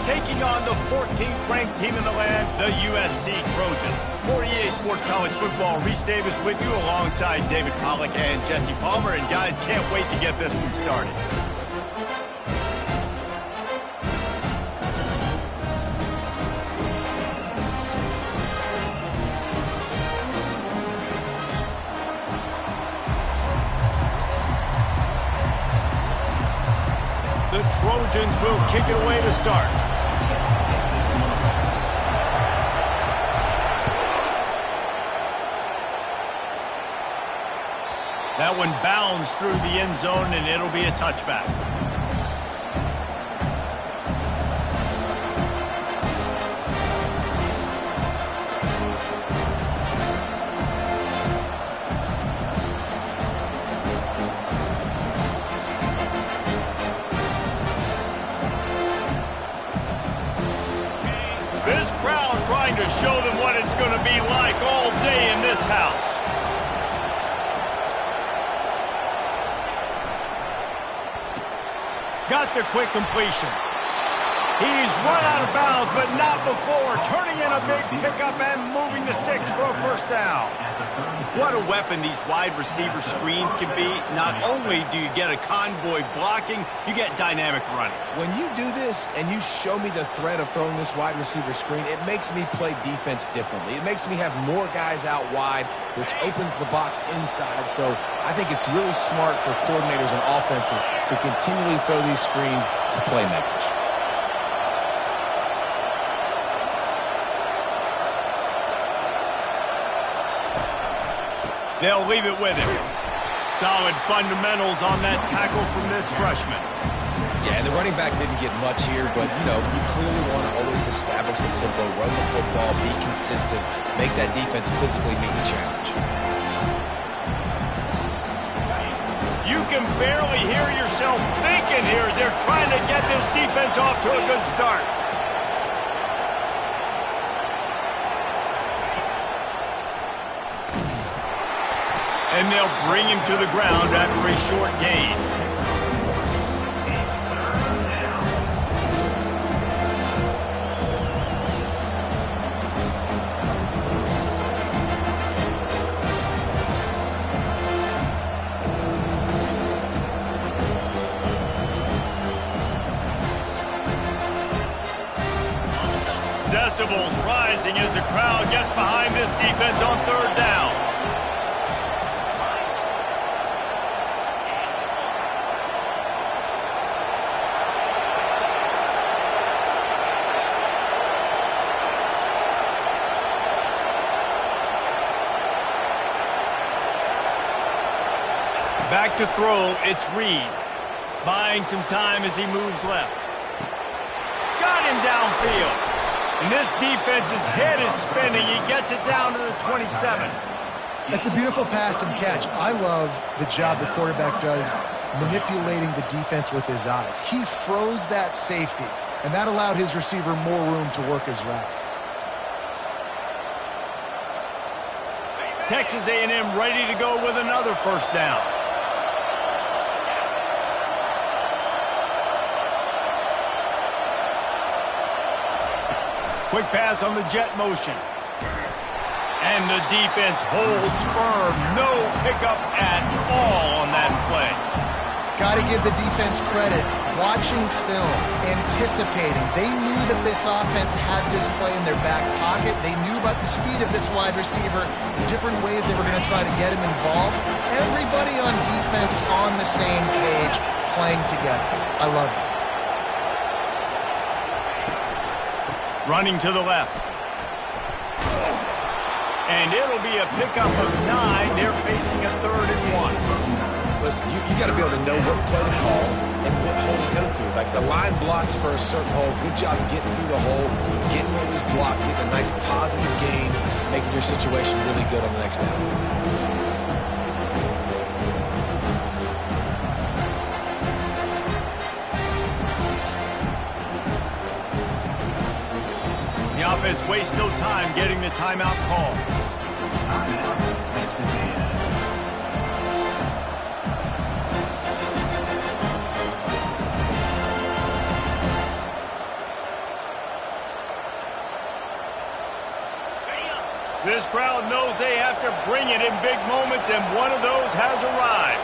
taking on the 14th ranked team in the land, the USC Trojans. For EA Sports College Football, Reese Davis with you alongside David Pollack and Jesse Palmer. And guys, can't wait to get this one started. The Trojans will kick it away to start. That one bounds through the end zone, and it'll be a touchback. This crowd trying to show them what it's going to be like all day in this house. Got the quick completion. He's run out of bounds, but not before. Turning in a big pickup and moving the sticks for a first down. What a weapon these wide receiver screens can be. Not only do you get a convoy blocking, you get dynamic running. When you do this and you show me the threat of throwing this wide receiver screen, it makes me play defense differently. It makes me have more guys out wide, which opens the box inside. So I think it's really smart for coordinators and offenses to continually throw these screens to playmakers. They'll leave it with him. Solid fundamentals on that tackle from this freshman. Yeah, the running back didn't get much here, but, you know, you clearly want to always establish the tempo, run the football, be consistent, make that defense physically meet the challenge. You can barely hear yourself thinking here as they're trying to get this defense off to a good start. And they'll bring him to the ground after a short gain. Decibels rising as the crowd gets behind this defense on third down. Back to throw, it's Reed. Buying some time as he moves left. Got him downfield. And this defense's head is spinning. He gets it down to the 27. That's a beautiful pass and catch. I love the job the quarterback does manipulating the defense with his eyes. He froze that safety, and that allowed his receiver more room to work his route. Texas A&M ready to go with another first down. Quick pass on the jet motion. And the defense holds firm. No pickup at all on that play. Got to give the defense credit. Watching film, anticipating. They knew that this offense had this play in their back pocket. They knew about the speed of this wide receiver, the different ways they were going to try to get him involved. Everybody on defense on the same page, playing together. I love it. Running to the left. And it'll be a pickup of 9. They're facing a 3rd and 1. Listen, you got to be able to know what play to call and what hole to go through. Like the line blocks for a certain hole. Good job getting through the hole, getting what was blocked, getting a nice positive gain, making your situation really good on the next down. The offense wastes no time getting the timeout call. This crowd knows they have to bring it in big moments, and one of those has arrived.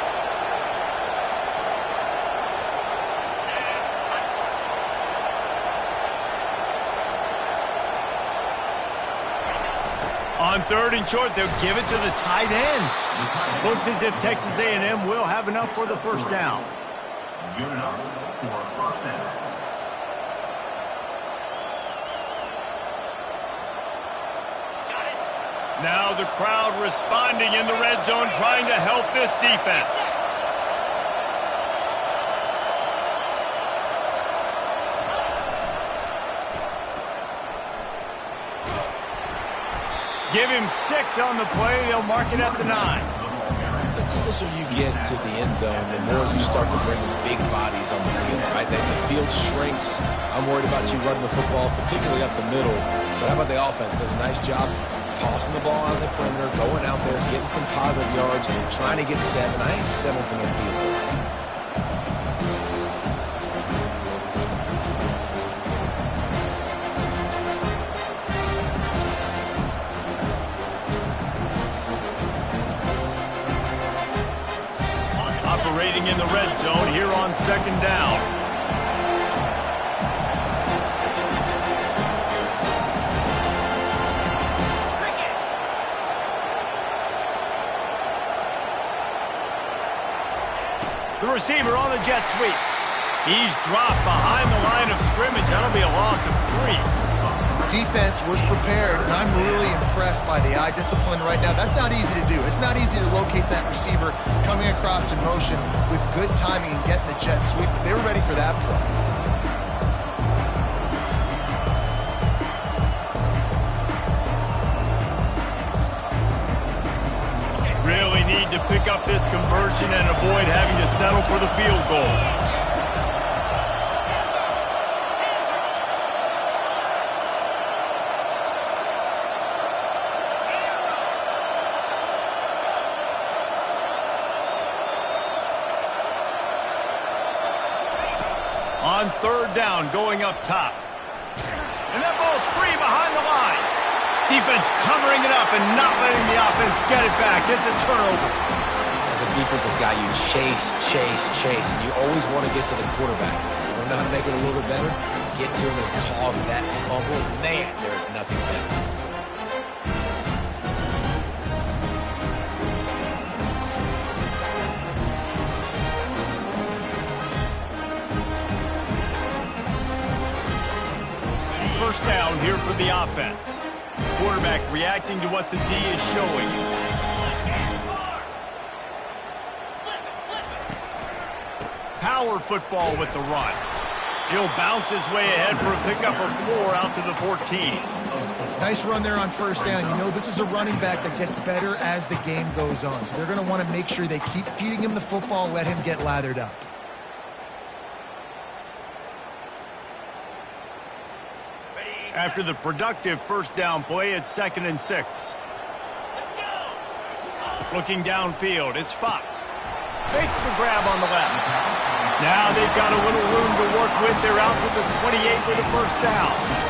On 3rd and short, they'll give it to the tight end. Looks as if Texas A&M will have enough for the first down. Good enough for a first down. Now the crowd responding in the red zone, trying to help this defense. Give him 6 on the play. They'll mark it at the 9. The closer you get to the end zone, the more you start to bring big bodies on the field, right? The field shrinks. I'm worried about you running the football, particularly up the middle. But how about the offense? Does a nice job tossing the ball on the perimeter, going out there, getting some positive yards, trying to get 7. I ain't 7 from their field goal. Operating in the red zone here on 2nd down. The receiver on the jet sweep. He's dropped behind the line of scrimmage. That'll be a loss of 3. Defense was prepared, and I'm really impressed by the eye discipline right now. That's not easy to do. It's not easy to locate that receiver coming across in motion with good timing and getting the jet sweep, but they were ready for that play. Really need to pick up this conversion and avoid having to settle for the field goal. On 3rd down, going up top. And that ball's free behind the line. Defense covering it up and not letting the offense get it back. It's a turnover. As a defensive guy, you chase, and you always want to get to the quarterback. You want to know how to make it a little bit better? Get to him and cause that fumble. Man, there's nothing better. First down here for the offense. Quarterback reacting to what the D is showing. Power football with the run. He'll bounce his way ahead for a pickup of 4 out to the 14. Nice run there on 1st down. You know, this is a running back that gets better as the game goes on. So they're going to want to make sure they keep feeding him the football, let him get lathered up. After the productive first down play, it's 2nd and 6. Looking downfield, it's Fox. Fakes the grab on the left. Now they've got a little room to work with. They're out to the 28 with a first down.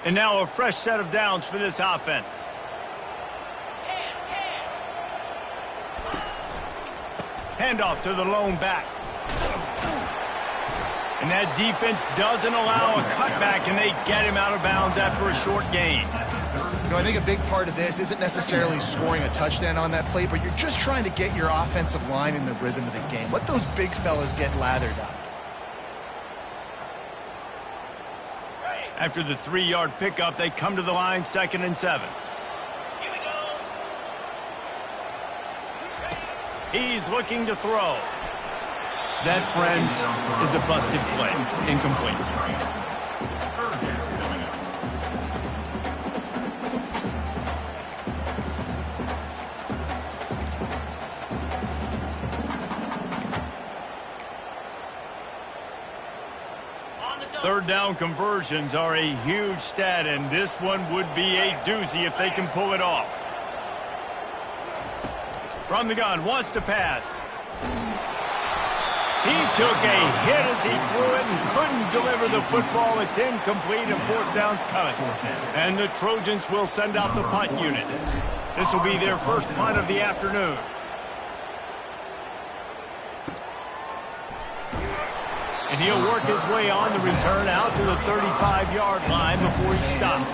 And now a fresh set of downs for this offense. Handoff to the lone back. And that defense doesn't allow a cutback, and they get him out of bounds after a short gain. You know, I think a big part of this isn't necessarily scoring a touchdown on that play, but you're just trying to get your offensive line in the rhythm of the game. Let those big fellas get lathered up. After the 3-yard pickup, they come to the line, 2nd and 7. Here we go. He's looking to throw. That, friends, is a busted play. Incomplete. Third down conversions are a huge stat, and this one would be a doozy if they can pull it off. From the gun, wants to pass. He took a hit as he threw it and couldn't deliver the football. It's incomplete and fourth down's coming. And the Trojans will send out the punt unit. This will be their first punt of the afternoon. And he'll work his way on the return out to the 35-yard line before he stops.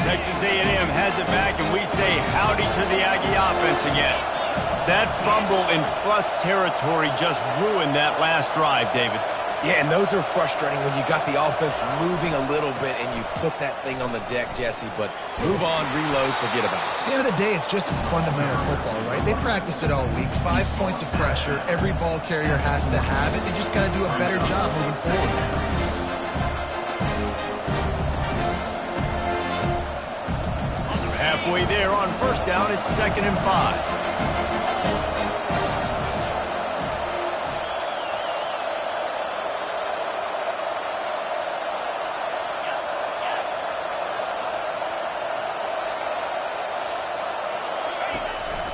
Texas A&M has it back, and we say howdy to the Aggie offense again. That fumble in plus territory just ruined that last drive, David. Yeah, and those are frustrating when you got the offense moving a little bit and you put that thing on the deck, Jesse. But move on, reload, forget about it. At the end of the day, it's just fundamental football, right? They practice it all week. 5 points of pressure. Every ball carrier has to have it. They just got to do a better job moving forward. Halfway there on first down, it's 2nd and 5.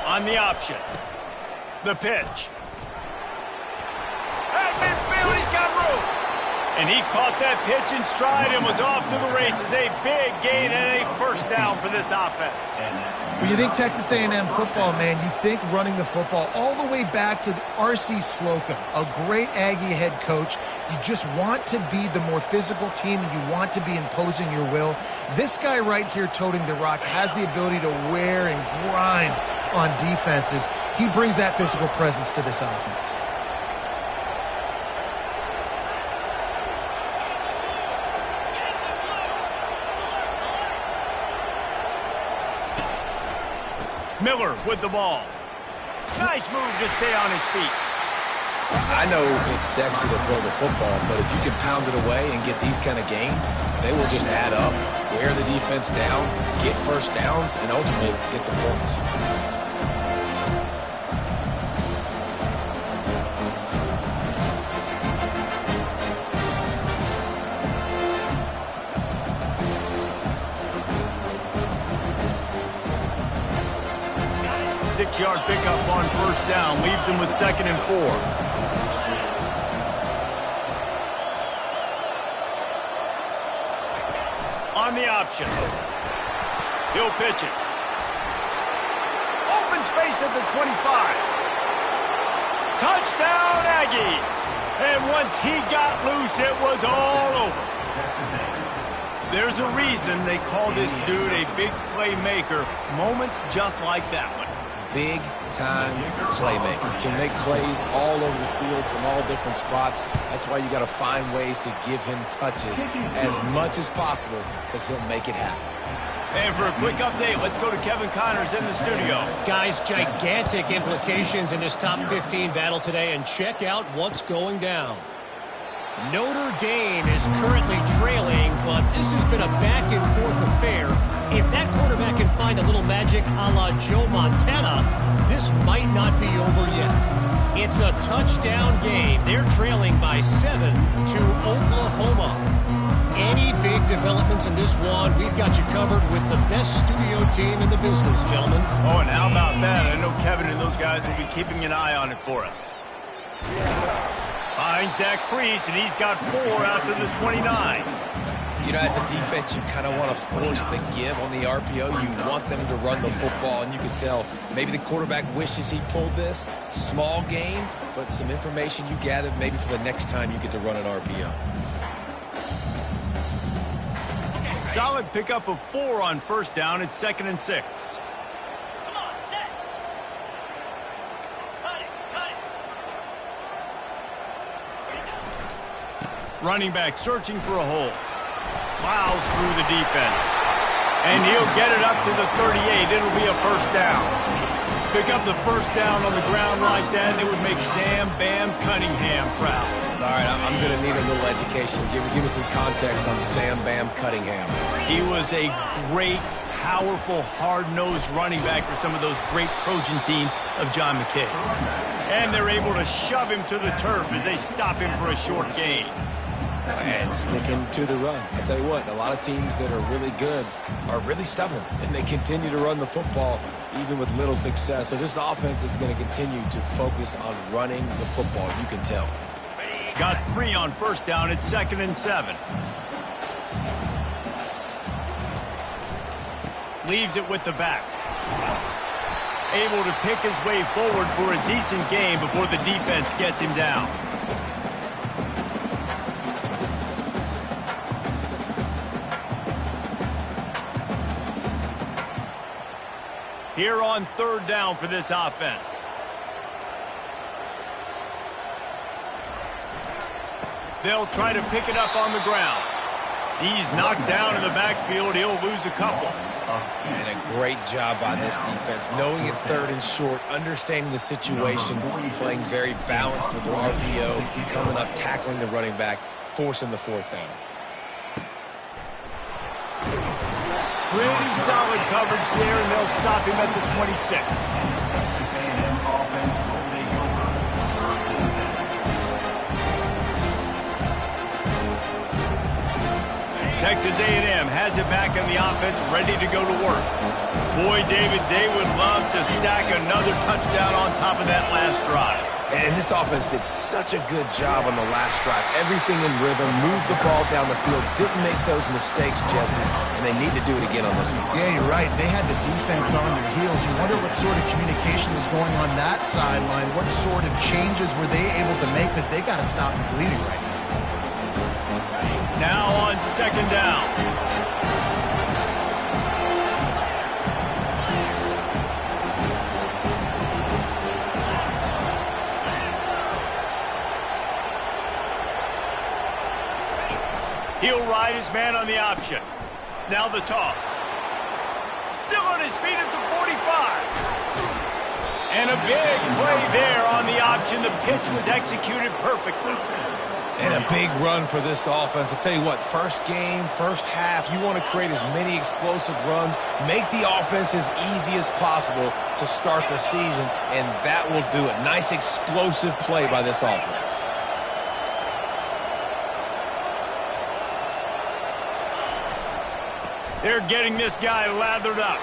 On the option. The pitch. At midfield, he's got room. And he caught that pitch in stride and was off to the races. A big gain and a first down for this offense. When you think Texas A&M football, man, you think running the football all the way back to R.C. Slocum, a great Aggie head coach. You just want to be the more physical team, and you want to be imposing your will. This guy right here toting the rock has the ability to wear and grind on defenses. He brings that physical presence to this offense. Miller with the ball. Nice move to stay on his feet. I know it's sexy to throw the football, but if you can pound it away and get these kind of gains, they will just add up, wear the defense down, get first downs, and ultimately get some points. Six-yard pickup on first down leaves him with 2nd and 4. On the option. He'll pitch it. Open space at the 25. Touchdown, Aggies! And once he got loose, it was all over. There's a reason they call this dude a big playmaker. Moments just like that one. Big-time playmaker. Can make plays all over the field from all different spots. That's why you got to find ways to give him touches as much as possible, because he'll make it happen. And for a quick update, let's go to Kevin Connors in the studio. Guys, gigantic implications in this top 15 battle today, and check out what's going down. Notre Dame is currently trailing, but this has been a back-and-forth affair. If that quarterback can find a little magic a la Joe Montana, this might not be over yet. It's a touchdown game. They're trailing by 7 to Oklahoma. Any big developments in this one, we've got you covered with the best studio team in the business, gentlemen. Oh, and how about that? I know Kevin and those guys will be keeping an eye on it for us. Finds Zach Priest, and he's got 4 out to the 29. You know, as a defense, you kind of want to force the give on the RPO. You want them to run the football, and you can tell maybe the quarterback wishes he pulled this. Small gain, but some information you gathered maybe for the next time you get to run an RPO. Solid pickup of 4 on first down. It's 2nd and 6. Running back searching for a hole. Plows through the defense. And he'll get it up to the 38. It'll be a first down. Pick up the first down on the ground like that, and it would make Sam Bam Cunningham proud. All right, I'm going to need a little education. Give me some context on Sam Bam Cunningham. He was a great, powerful, hard-nosed running back for some of those great Trojan teams of John McKay. And they're able to shove him to the turf as they stop him for a short gain. And sticking to the run. I tell you what, a lot of teams that are really good are really stubborn, and they continue to run the football even with little success. So this offense is going to continue to focus on running the football, you can tell. Got 3 on first down at 2nd and 7. Leaves it with the back. Able to pick his way forward for a decent gain before the defense gets him down. Here on 3rd down for this offense. They'll try to pick it up on the ground. He's knocked down in the backfield. He'll lose a couple. And a great job by this defense, knowing it's 3rd and short, understanding the situation, playing very balanced with their RPO, coming up, tackling the running back, forcing the 4th down. Pretty solid coverage there, and they'll stop him at the 26. Texas A&M has it back in the offense, ready to go to work. Boy, David, they would love to stack another touchdown on top of that last drive. And this offense did such a good job on the last drive. Everything in rhythm, moved the ball down the field, didn't make those mistakes, Jesse, and they need to do it again on this one. Yeah, you're right. They had the defense on their heels. You wonder what sort of communication was going on that sideline. What sort of changes were they able to make, because they got to stop the bleeding right now. Now on 2nd down. He'll ride his man on the option. Now the toss. Still on his feet at the 45. And a big play there on the option. The pitch was executed perfectly. And a big run for this offense. I'll tell you what, first game, first half, you want to create as many explosive runs, make the offense as easy as possible to start the season, and that will do it. Nice explosive play by this offense. They're getting this guy lathered up.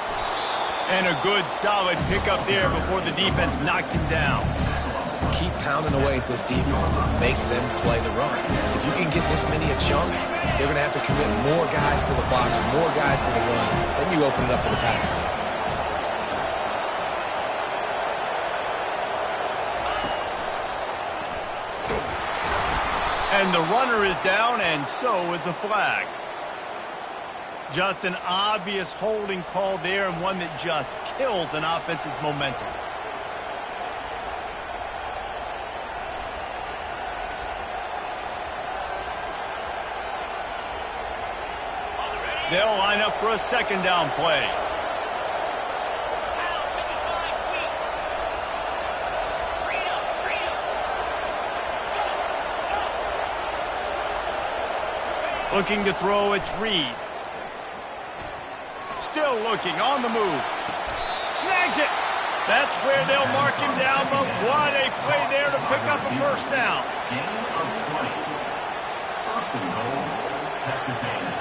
And a good, solid pickup there before the defense knocks him down. Keep pounding away at this defense and make them play the run. If you can get this many a chunk, they're going to have to commit more guys to the box, more guys to the run. Then you open it up for the passing game. And the runner is down, and so is a flag. Just an obvious holding call there, and one that just kills an offense's momentum. They'll line up for a 2nd down play. Looking to throw, it's Reed. Still looking, on the move. Snags it. That's where they'll mark him down, but what a play there to pick up a first down. Gain of 20. 1st and goal, Texas A&M.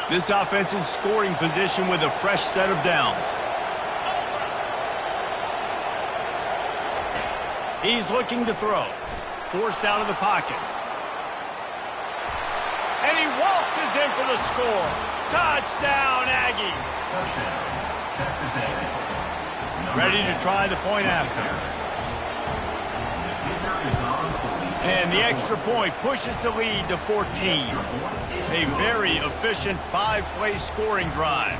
This offense in scoring position with a fresh set of downs. He's looking to throw. Forced out of the pocket. And he waltzes in for the score. Touchdown, Aggies. Texas A&M. Ready to try the point after. And the extra point pushes the lead to 14. A very efficient 5-play scoring drive.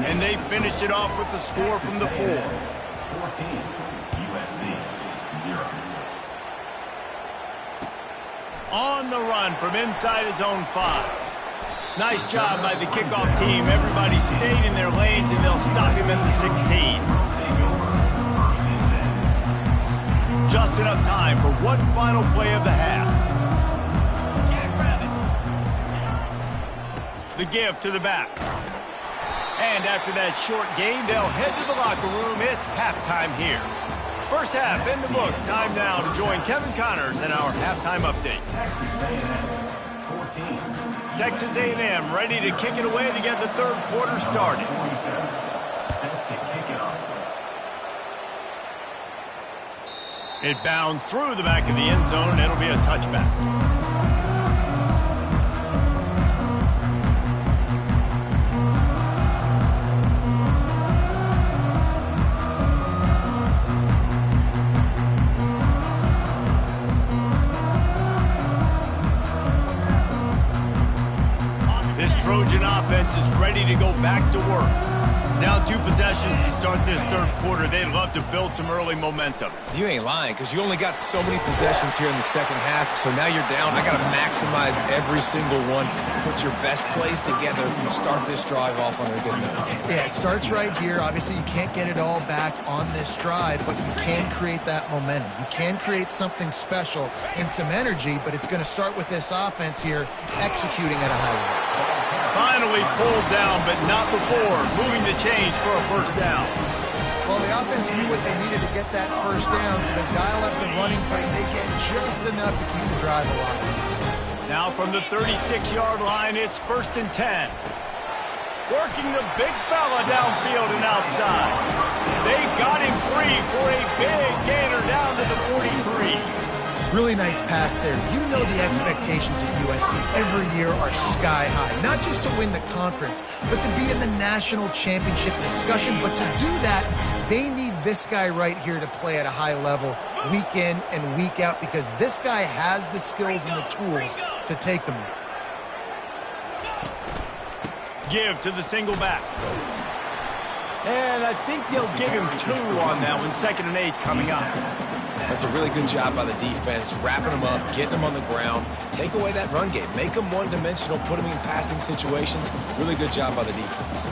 And they finished it off with the score from the 4. 14, USC 0. On the run from inside his own 5. Nice job by the kickoff team. Everybody stayed in their lanes, and they'll stop him at the 16. Just enough time for one final play of the half. The give to the back. And after that short gain, they'll head to the locker room. It's halftime here. First half in the books. Time now to join Kevin Connors in our halftime update. Texas A&M ready to kick it away to get the third quarter started. It bounds through the back of the end zone. It'll be a touchback. Trojan offense is ready to go back to work. Down 2 possessions to start this third quarter. They'd love to build some early momentum. You ain't lying, because you only got so many possessions here in the second half, so now you're down. I got to maximize every single one. Put your best plays together. Start this drive off on a good note. Yeah, it starts right here. Obviously, you can't get it all back on this drive, but you can create that momentum. You can create something special and some energy, but it's going to start with this offense here executing at a high level. Finally pulled down, but not before moving the chains for a first down. Well, the offense knew what they needed to get that first down, so they dial up the running play. They get just enough to keep the drive alive. Now from the 36-yard line, it's 1st and 10. Working the big fella downfield and outside. They got him free for a big gainer down to the 43. Really nice pass there. You know the expectations at USC every year are sky high. Not just to win the conference, but to be in the national championship discussion. But to do that, they need this guy right here to play at a high level week in and week out, because this guy has the skills and the tools to take them there. Give to the single back. And I think they'll give him 2 on that one. 2nd and 8 coming up. That's a really good job by the defense, wrapping them up, getting them on the ground. Take away that run game. Make them one-dimensional, put them in passing situations. Really good job by the defense.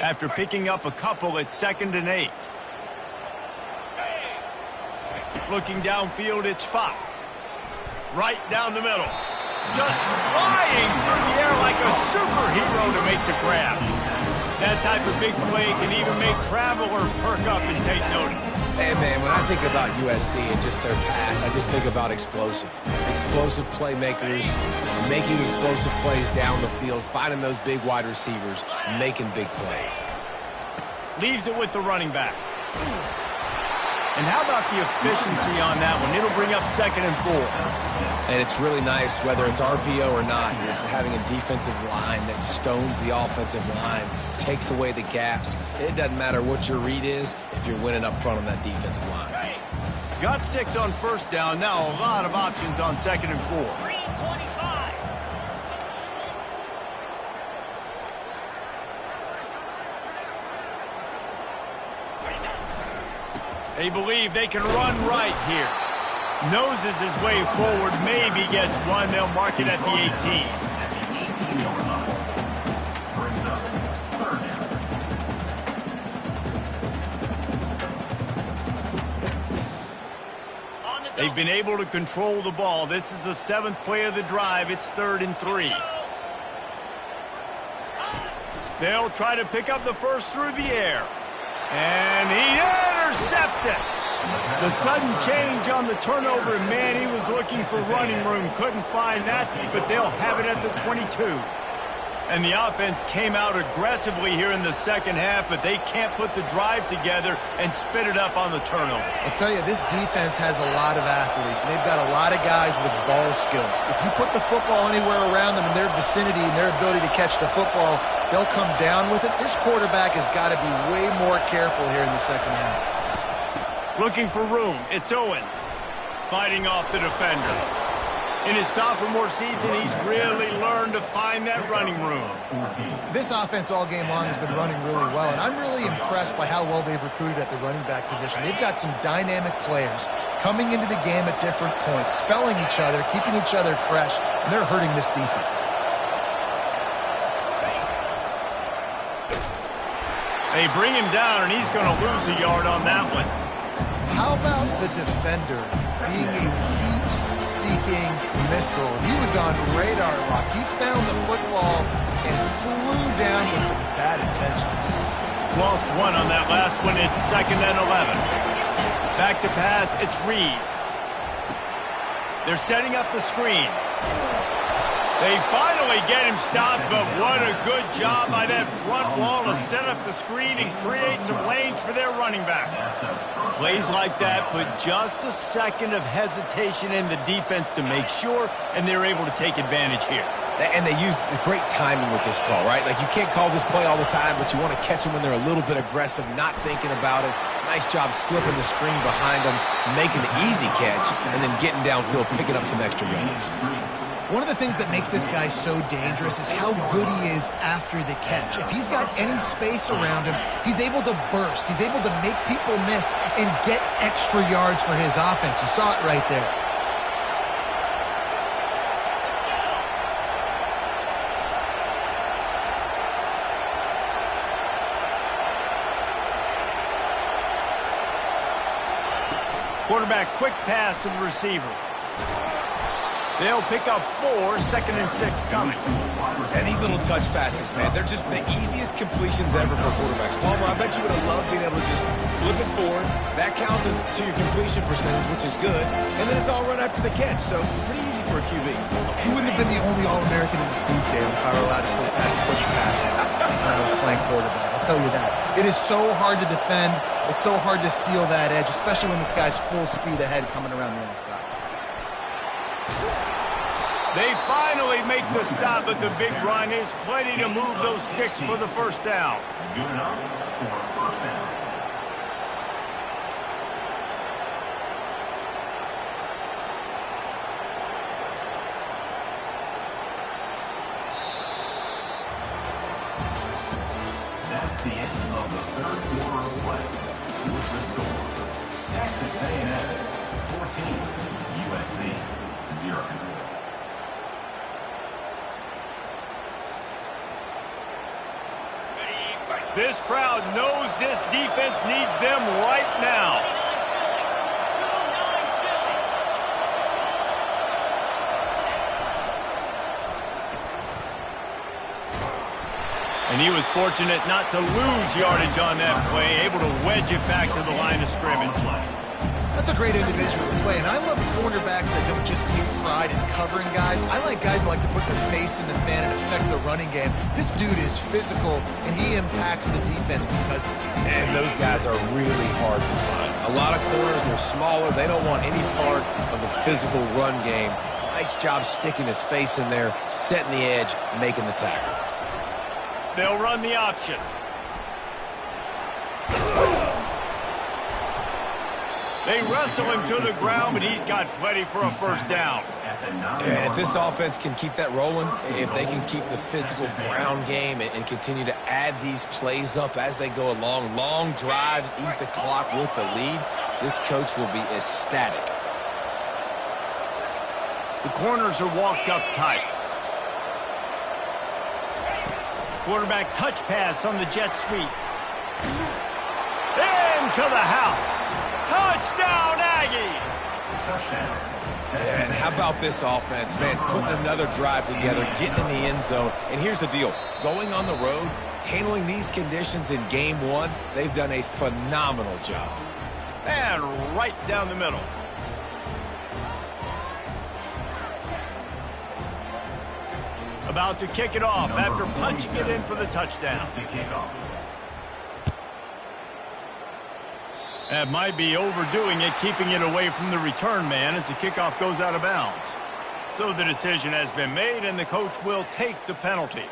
After picking up a couple, it's 2nd and 8. Looking downfield, it's Fox. Right down the middle. Just flying through the air like a superhero to make the grab. That type of big play can even make travelers perk up and take notice. Hey, man, when I think about USC and just their pass, I just think about explosive. Explosive playmakers, making explosive plays down the field, finding those big wide receivers, making big plays. Leaves it with the running back. And how about the efficiency on that one? It'll bring up 2nd and 4. And it's really nice, whether it's RPO or not, is having a defensive line that stones the offensive line, takes away the gaps. It doesn't matter what your read is if you're winning up front on that defensive line. Got 6 on first down. Now a lot of options on 2nd and 4. 3:25. They believe they can run right here. Noses his way forward, maybe gets 1. They'll mark it at the 18. They've been able to control the ball. This is the 7th play of the drive. It's 3rd and 3. They'll try to pick up the first through the air. And he intercepts it. The sudden change on the turnover, and man, he was looking for running room. Couldn't find that, but they'll have it at the 22. And the offense came out aggressively here in the second half, but they can't put the drive together and spit it up on the turnover. I'll tell you, this defense has a lot of athletes, and they've got a lot of guys with ball skills. If you put the football anywhere around them in their vicinity and their ability to catch the football, they'll come down with it. This quarterback has got to be way more careful here in the second half. Looking for room. It's Owens fighting off the defender. In his sophomore season, he's really learned to find that running room. This offense all game long has been running really well, and I'm really impressed by how well they've recruited at the running back position. They've got some dynamic players coming into the game at different points, spelling each other, keeping each other fresh, and they're hurting this defense. They bring him down, and he's going to lose a yard on that one. How about the defender being a heat-seeking missile? He was on radar lock. He found the football and flew down with some bad intentions. Lost one on that last one. It's 2nd and 11. Back to pass. It's Reed. They're setting up the screen. They finally get him stopped, but what a good job by that front wall to set up the screen and create some lanes for their running back. Plays like that put just a second of hesitation in the defense to make sure, and they're able to take advantage here. And they use great timing with this call, right? Like, you can't call this play all the time, but you want to catch them when they're a little bit aggressive, not thinking about it. Nice job slipping the screen behind them, making the easy catch, and then getting downfield, picking up some extra yards. One of the things that makes this guy so dangerous is how good he is after the catch. If he's got any space around him, he's able to burst. He's able to make people miss and get extra yards for his offense. You saw it right there. Quarterback quick pass to the receiver. They'll pick up 4, 2nd and 6 coming. And these little touch passes, man, they're just the easiest completions ever for quarterbacks. Palmer, I bet you would have loved being able to just flip it forward. That counts as to your completion percentage, which is good. And then it's all run after the catch, so pretty easy for a QB. He wouldn't have been the only All-American in this booth game if I were allowed to push passes when I was playing quarterback. I'll tell you that. It is so hard to defend. It's so hard to seal that edge, especially when this guy's full speed ahead coming around the outside. They finally make the stop, but the big run is plenty to move those sticks for the first down. Good enough for a first down. That's the end of the third quarter of play. With the score, Texas A&M 14, USC 0. This crowd knows this defense needs them right now. And he was fortunate not to lose yardage on that play, able to wedge it back to the line of scrimmage. That's a great individual play, and I love cornerbacks that don't just take pride in covering guys. I like guys that like to put their face in the fan and affect the running game. This dude is physical, and he impacts the defense because of it. And those guys are really hard to find. A lot of corners, they're smaller. They don't want any part of the physical run game. Nice job sticking his face in there, setting the edge, making the tackle. They'll run the option. They wrestle him to the ground, but he's got plenty for a first down. And if this offense can keep that rolling, if they can keep the physical ground game and continue to add these plays up as they go along, long drives, eat the clock with the lead, this coach will be ecstatic. The corners are walked up tight. Quarterback touch pass on the jet sweep. Into the house. Touchdown, Aggies! Yeah, and how about this offense, man, putting another drive together, getting in the end zone. And here's the deal. Going on the road, handling these conditions in game one, they've done a phenomenal job. And right down the middle. About to kick it off after punching it in for the touchdown. That might be overdoing it, keeping it away from the return man as the kickoff goes out of bounds. So the decision has been made, and the coach will take the penalty.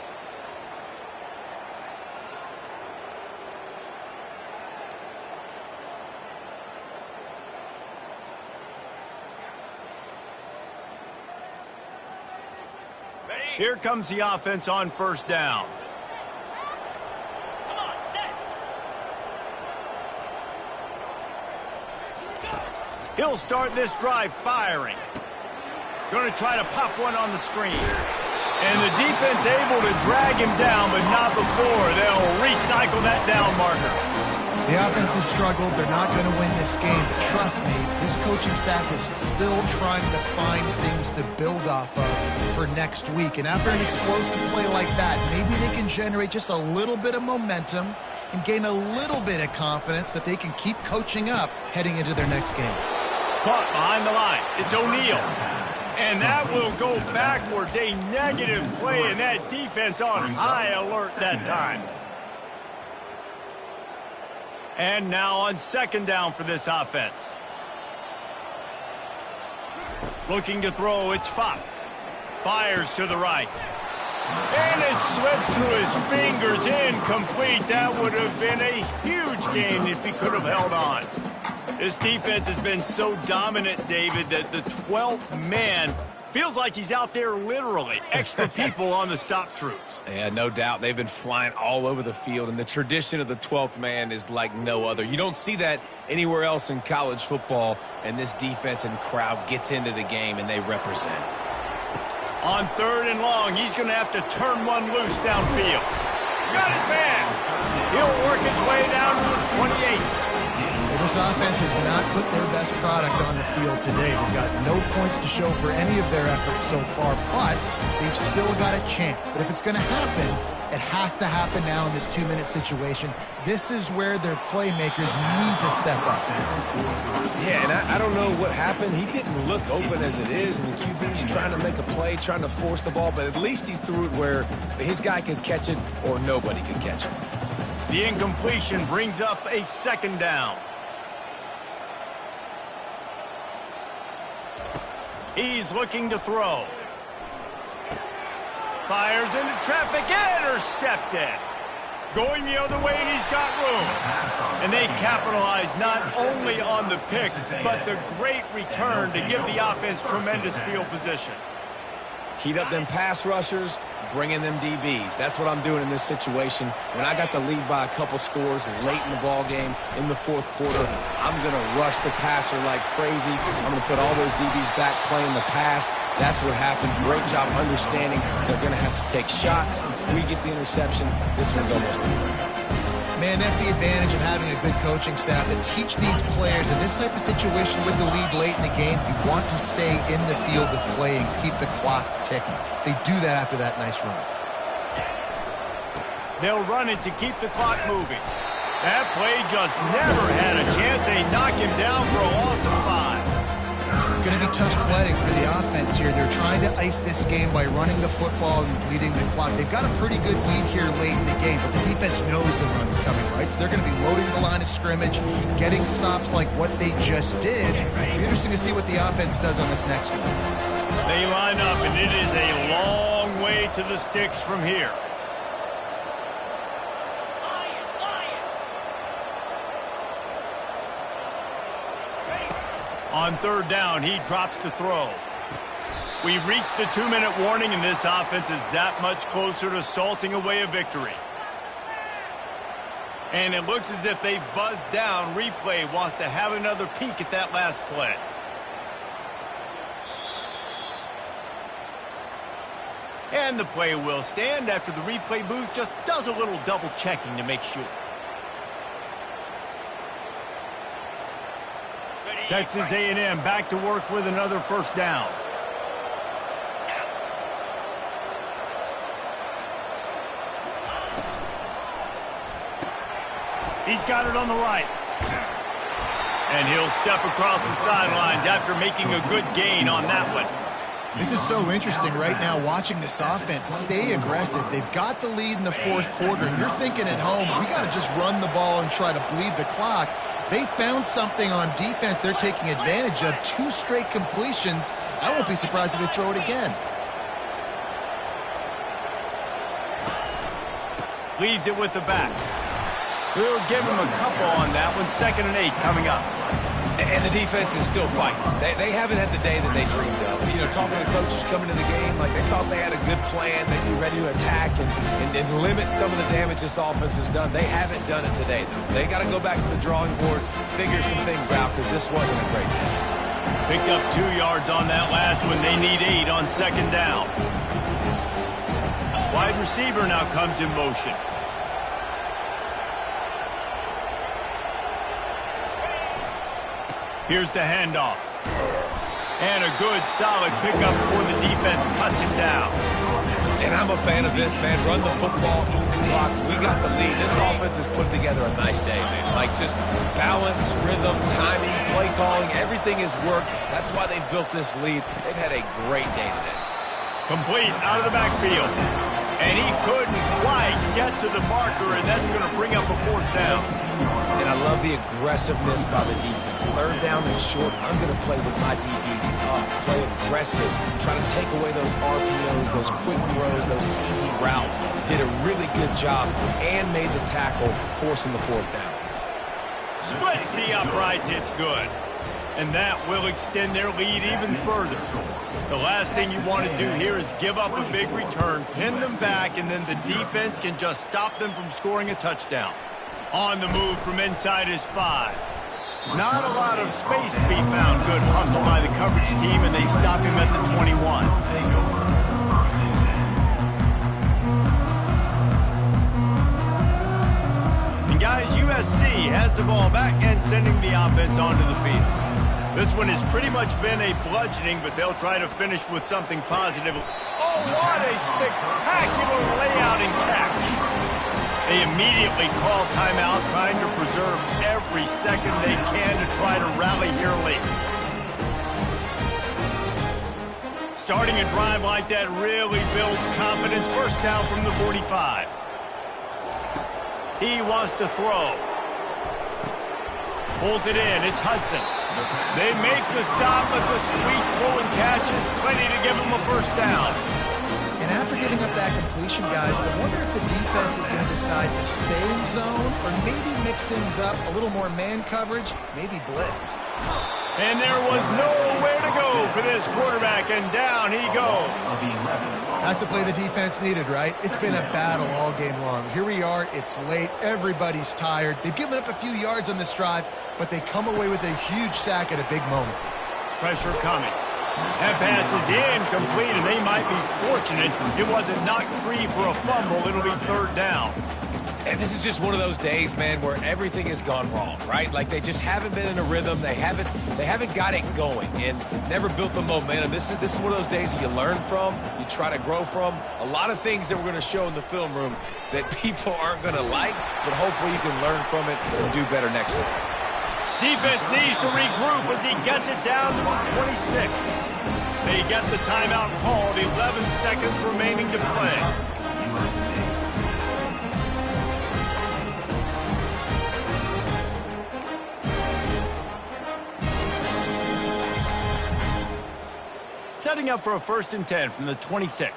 Here comes the offense on first down. He'll start this drive firing. Going to try to pop one on the screen. And the defense able to drag him down, but not before. They'll recycle that down marker. The offense has struggled. They're not going to win this game. But trust me, this coaching staff is still trying to find things to build off of for next week. And after an explosive play like that, maybe they can generate just a little bit of momentum and gain a little bit of confidence that they can keep coaching up heading into their next game. Caught behind the line. It's O'Neal. And that will go backwards. A negative play, and that defense on high alert that time. And now on second down for this offense. Looking to throw, it's Fox. Fires to the right. And it slips through his fingers, incomplete. That would have been a huge gain if he could have held on. This defense has been so dominant, David, that the 12th man feels like he's out there literally. Extra people on the stop troops. Yeah, no doubt. They've been flying all over the field, and the tradition of the 12th man is like no other. You don't see that anywhere else in college football, and this defense and crowd gets into the game, and they represent. On third and long, he's going to have to turn one loose downfield. Got his man. He'll work his way down to the 28. This offense has not put their best product on the field today. They've got no points to show for any of their efforts so far, but they've still got a chance. But if it's going to happen, it has to happen now in this 2-minute situation. This is where their playmakers need to step up. Yeah, and I don't know what happened. He didn't look open as it is, and the QB's trying to make a play, trying to force the ball, but at least he threw it where his guy could catch it or nobody could catch it. The incompletion brings up a second down. He's looking to throw. Fires into traffic, intercepted. Going the other way, and he's got room. And they capitalize not only on the pick, but the great return to give the offense tremendous field position. Heat up them pass rushers, bring in them DBs. That's what I'm doing in this situation. When I got the lead by a couple scores late in the ball game, in the fourth quarter, I'm going to rush the passer like crazy. I'm going to put all those DBs back playing the pass. That's what happened. Great job understanding they're going to have to take shots. We get the interception. This one's almost over. Man, that's the advantage of having a good coaching staff to teach these players in this type of situation with the lead late in the game. You want to stay in the field of play and keep the clock ticking. They do that after that nice run. They'll run it to keep the clock moving. That play just never had a chance. They knock him down for a loss of 5. It's going to be tough sledding for the offense here. They're trying to ice this game by running the football and leading the clock. They've got a pretty good lead here late in the game, but the defense knows the run's coming, right? So they're going to be loading the line of scrimmage, getting stops like what they just did. It'll be interesting to see what the offense does on this next one. They line up, and it is a long way to the sticks from here. On third down, he drops to throw. We've reached the 2-minute warning, and this offense is that much closer to salting away a victory. And it looks as if they've buzzed down. Replay wants to have another peek at that last play. And the play will stand after the replay booth just does a little double checking to make sure. Texas A&M back to work with another first down. He's got it on the right. And he'll step across the sidelines after making a good gain on that one. This is so interesting right now, watching this offense stay aggressive. They've got the lead in the fourth quarter, and you're thinking at home, we got to just run the ball and try to bleed the clock. They found something on defense they're taking advantage of. 2 straight completions. I won't be surprised if they throw it again. Leaves it with the back. We'll give him a couple on that one. 2nd and 8 coming up. And the defense is still fighting. They haven't had the day that they dreamed of. You know, talking to the coaches coming to the game, like they thought they had a good plan. They'd be ready to attack and limit some of the damage this offense has done. They haven't done it today, though. They got to go back to the drawing board, figure some things out, because this wasn't a great day. Picked up 2 yards on that last one. They need 8 on second down. Wide receiver now comes in motion. Here's the handoff. And a good, solid pickup before the defense cuts him down. And I'm a fan of this, man. Run the football, eat the clock. We got the lead. This offense has put together a nice day, man. Like, just balance, rhythm, timing, play calling, everything has worked. That's why they've built this lead. They've had a great day today. Complete out of the backfield. And he couldn't quite get to the marker, and that's going to bring up a 4th down. And I love the aggressiveness by the defense. 3rd down and short, I'm going to play with my DBs up, play aggressive, try to take away those RPOs, those quick throws, those easy routes. Did a really good job and made the tackle, forcing the 4th down. Splits the uprights, it's good. And that will extend their lead even further. The last thing you want to do here is give up a big return, pin them back, and then the defense can just stop them from scoring a touchdown. On the move from inside his 5. Not a lot of space to be found. Good hustle by the coverage team, and they stop him at the 21. And guys, USC has the ball back and sending the offense onto the field. This one has pretty much been a bludgeoning, but they'll try to finish with something positive. Oh, what a spectacular layout and catch. They immediately call timeout, trying to preserve every second they can to try to rally here late. Starting a drive like that really builds confidence. 1st down from the 45. He wants to throw. Pulls it in. It's Hudson. They make the stop, but the sweet throw and catch is plenty to give them a 1st down. And after giving up that completion, guys, I wonder if the defense is going to decide to stay in zone or maybe mix things up, a little more man coverage, maybe blitz. And there was nowhere to go for this quarterback, and down he goes. That's a play the defense needed, right? It's been a battle all game long. Here we are. It's late. Everybody's tired. They've given up a few yards on this drive, but they come away with a huge sack at a big moment. Pressure coming. That pass is incomplete, and they might be fortunate it wasn't knocked free for a fumble. It'll be 3rd down. And this is just one of those days, man, where everything has gone wrong, right? Like they just haven't been in a rhythm. They haven't got it going and never built the momentum. This is one of those days that you learn from, you try to grow from. A lot of things that we're going to show in the film room that people aren't going to like, but hopefully you can learn from it and do better next time. Defense needs to regroup as he gets it down to the 26. They get the timeout called. 11 seconds remaining to play. Setting up for a 1st and 10 from the 26.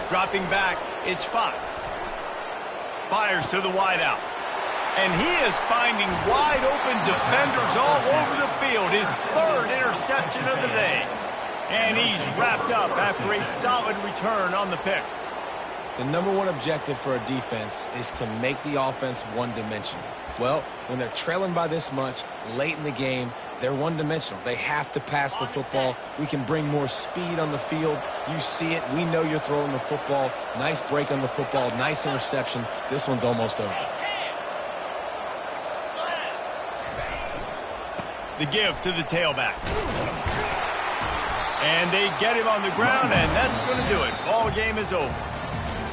Dropping back, it's Fox. Fires to the wideout. And he is finding wide open defenders all over the field. His 3rd interception of the day. And he's wrapped up after a solid return on the pick. The #1 objective for a defense is to make the offense one-dimensional. Well, when they're trailing by this much late in the game, they're one-dimensional. They have to pass the football. We can bring more speed on the field. You see it. We know you're throwing the football. Nice break on the football. Nice interception. This one's almost over. The give to the tailback. And they get him on the ground, and that's going to do it. Ball game is over.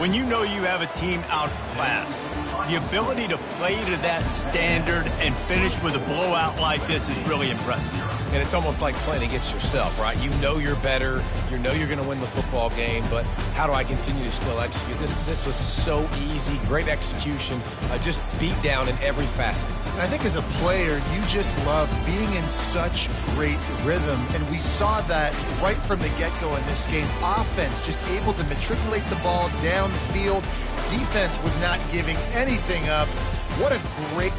When you know you have a team outclassed, the ability to play to that standard and finish with a blowout like this is really impressive. And it's almost like playing against yourself, right? You know you're better. You know you're going to win the football game, but how do I continue to still execute? This was so easy. Great execution. Just beat down in every facet. I think as a player, you just love being in such great rhythm, and we saw that right from the get-go in this game. Offense just able to matriculate the ball down the field. Defense was not giving anything up. What a great...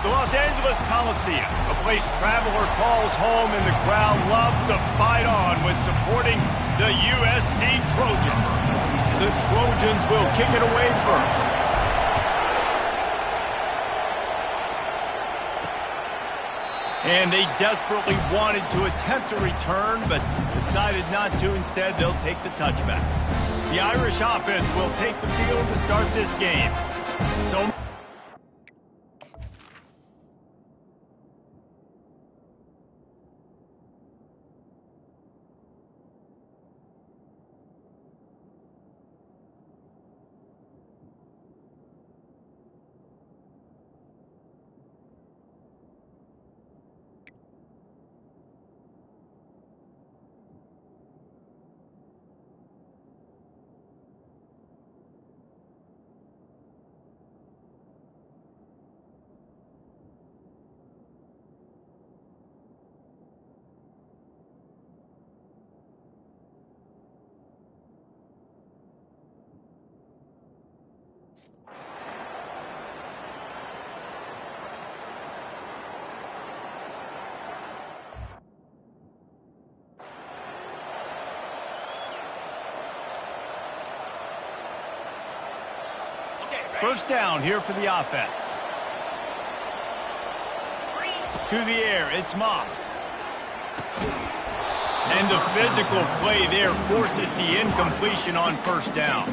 The Los Angeles Coliseum, a place traveler calls home and the crowd loves to fight on when supporting the USC Trojans. The Trojans will kick it away first. And they desperately wanted to attempt a return, but decided not to. Instead, they'll take the touchback. The Irish offense will take the field to start this game. So first down here for the offense. To the air, it's Moss. And the physical play there forces the incompletion on first down.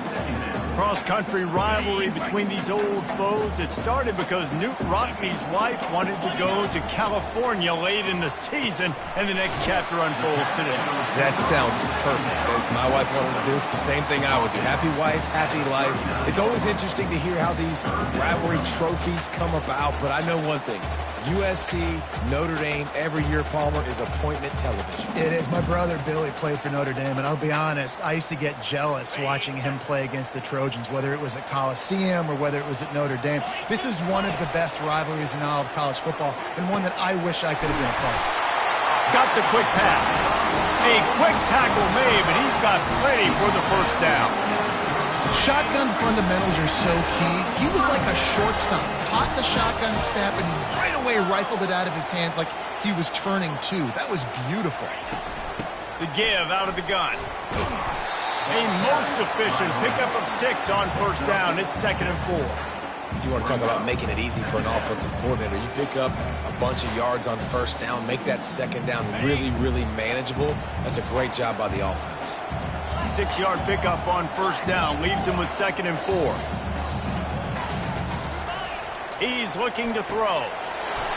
Cross-country rivalry between these old foes. It started because Newt Rockne's wife wanted to go to California late in the season, and the next chapter unfolds today. That sounds perfect. If my wife wanted to do the same thing I would do. Happy wife, happy life. It's always interesting to hear how these rivalry trophies come about, but I know one thing. USC, Notre Dame, every year, Palmer, is appointment television. It is. My brother Billy played for Notre Dame, and I'll be honest, I used to get jealous watching him play against the Trojans, whether it was at Coliseum or whether it was at Notre Dame. This is one of the best rivalries in all of college football, and one that I wish I could have been a part of. Got the quick pass. A quick tackle made, but he's got plenty for the first down. Shotgun fundamentals are so key. He was like a shortstop, caught the shotgun snap and right away rifled it out of his hands like he was turning two. That was beautiful. The give out of the gun. A most efficient pickup of 6 on first down. It's 2nd and 4. You want to talk about making it easy for an offensive coordinator. You pick up a bunch of yards on first down, make that second down really, really manageable. That's a great job by the offense. 6-yard pickup on first down leaves him with 2nd and 4. He's looking to throw.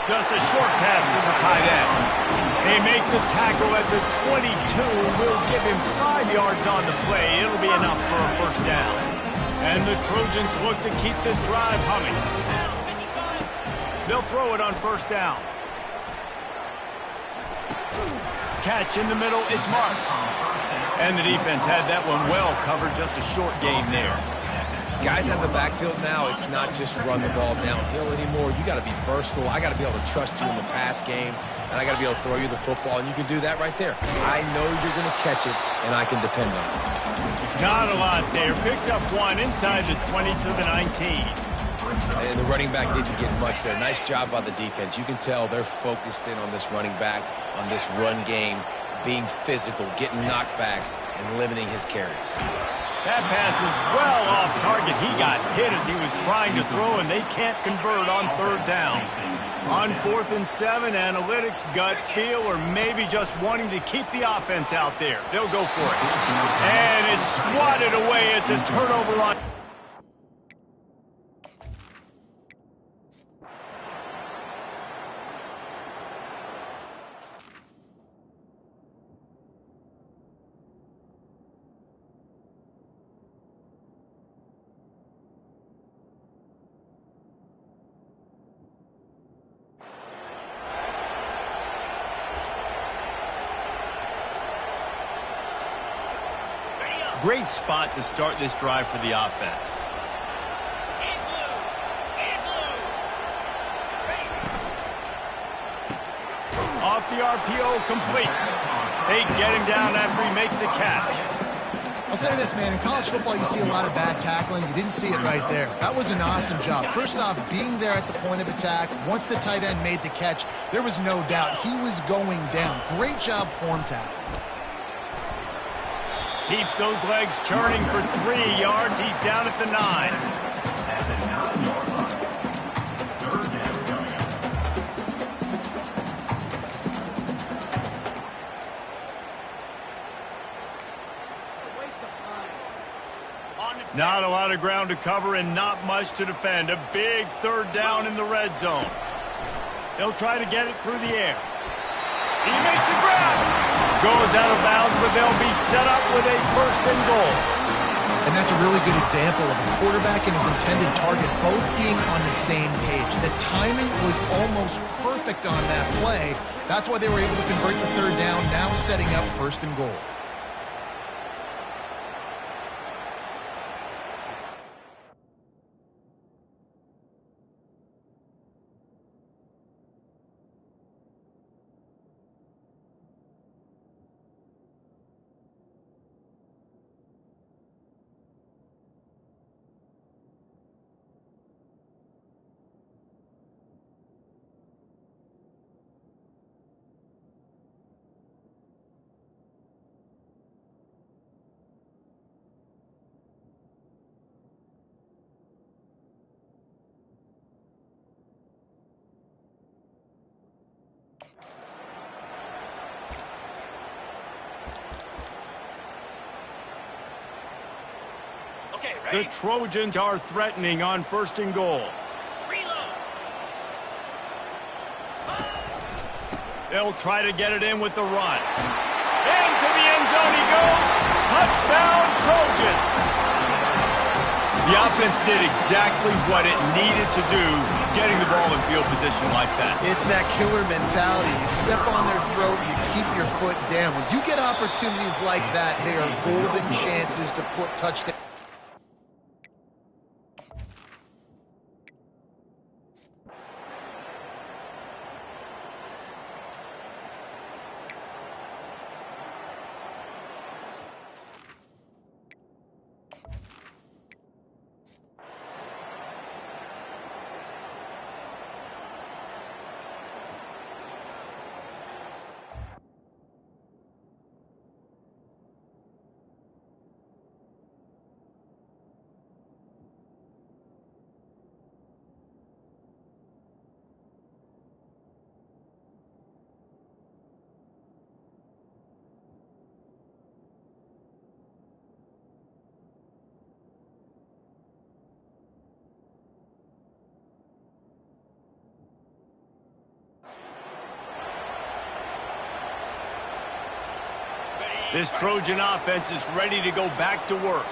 Just a short pass to the tight end. They make the tackle at the 22. Will give him 5 yards on the play. It'll be enough for a first down. And the Trojans look to keep this drive humming. They'll throw it on first down. Catch in the middle, it's Marks. And the defense had that one well covered, just a short game there. Guys out of the backfield now, it's not just run the ball downhill anymore. You got to be versatile. I got to be able to trust you in the pass game, and I got to be able to throw you the football, and you can do that right there. I know you're going to catch it, and I can depend on it. Not a lot there. Picks up 1 inside the 20 to the 19. And the running back didn't get much there. Nice job by the defense. You can tell they're focused in on this running back, on this run game, being physical, getting knockbacks, and limiting his carries. That pass is well off target. He got hit as he was trying to throw, and they can't convert on third down. On 4th and 7, analytics, gut feel, or maybe just wanting to keep the offense out there. They'll go for it. And it's swatted away. It's a turnover on... Great spot to start this drive for the offense. Off the RPO, complete. They get him down after he makes the catch. I'll say this, man. In college football, you see a lot of bad tackling. You didn't see it right there. That was an awesome job. First off, being there at the point of attack. Once the tight end made the catch, there was no doubt he was going down. Great job form tackle. Keeps those legs churning for 3 yards. He's down at the 9. At the 9-yard line. Third down coming up. Not a lot of ground to cover and not much to defend. A big third down in the red zone. They'll try to get it through the air. He makes a grab. Goes out of bounds, but they'll be set up with a first and goal. And that's a really good example of a quarterback and his intended target both being on the same page. The timing was almost perfect on that play. That's why they were able to convert the third down, now setting up first and goal. The Trojans are threatening on first and goal. They'll try to get it in with the run. Into the end zone he goes. Touchdown, Trojan. The offense did exactly what it needed to do, getting the ball in field position like that. It's that killer mentality. You step on their throat, you keep your foot down. When you get opportunities like that, they are golden chances to put touchdowns. This Trojan offense is ready to go back to work.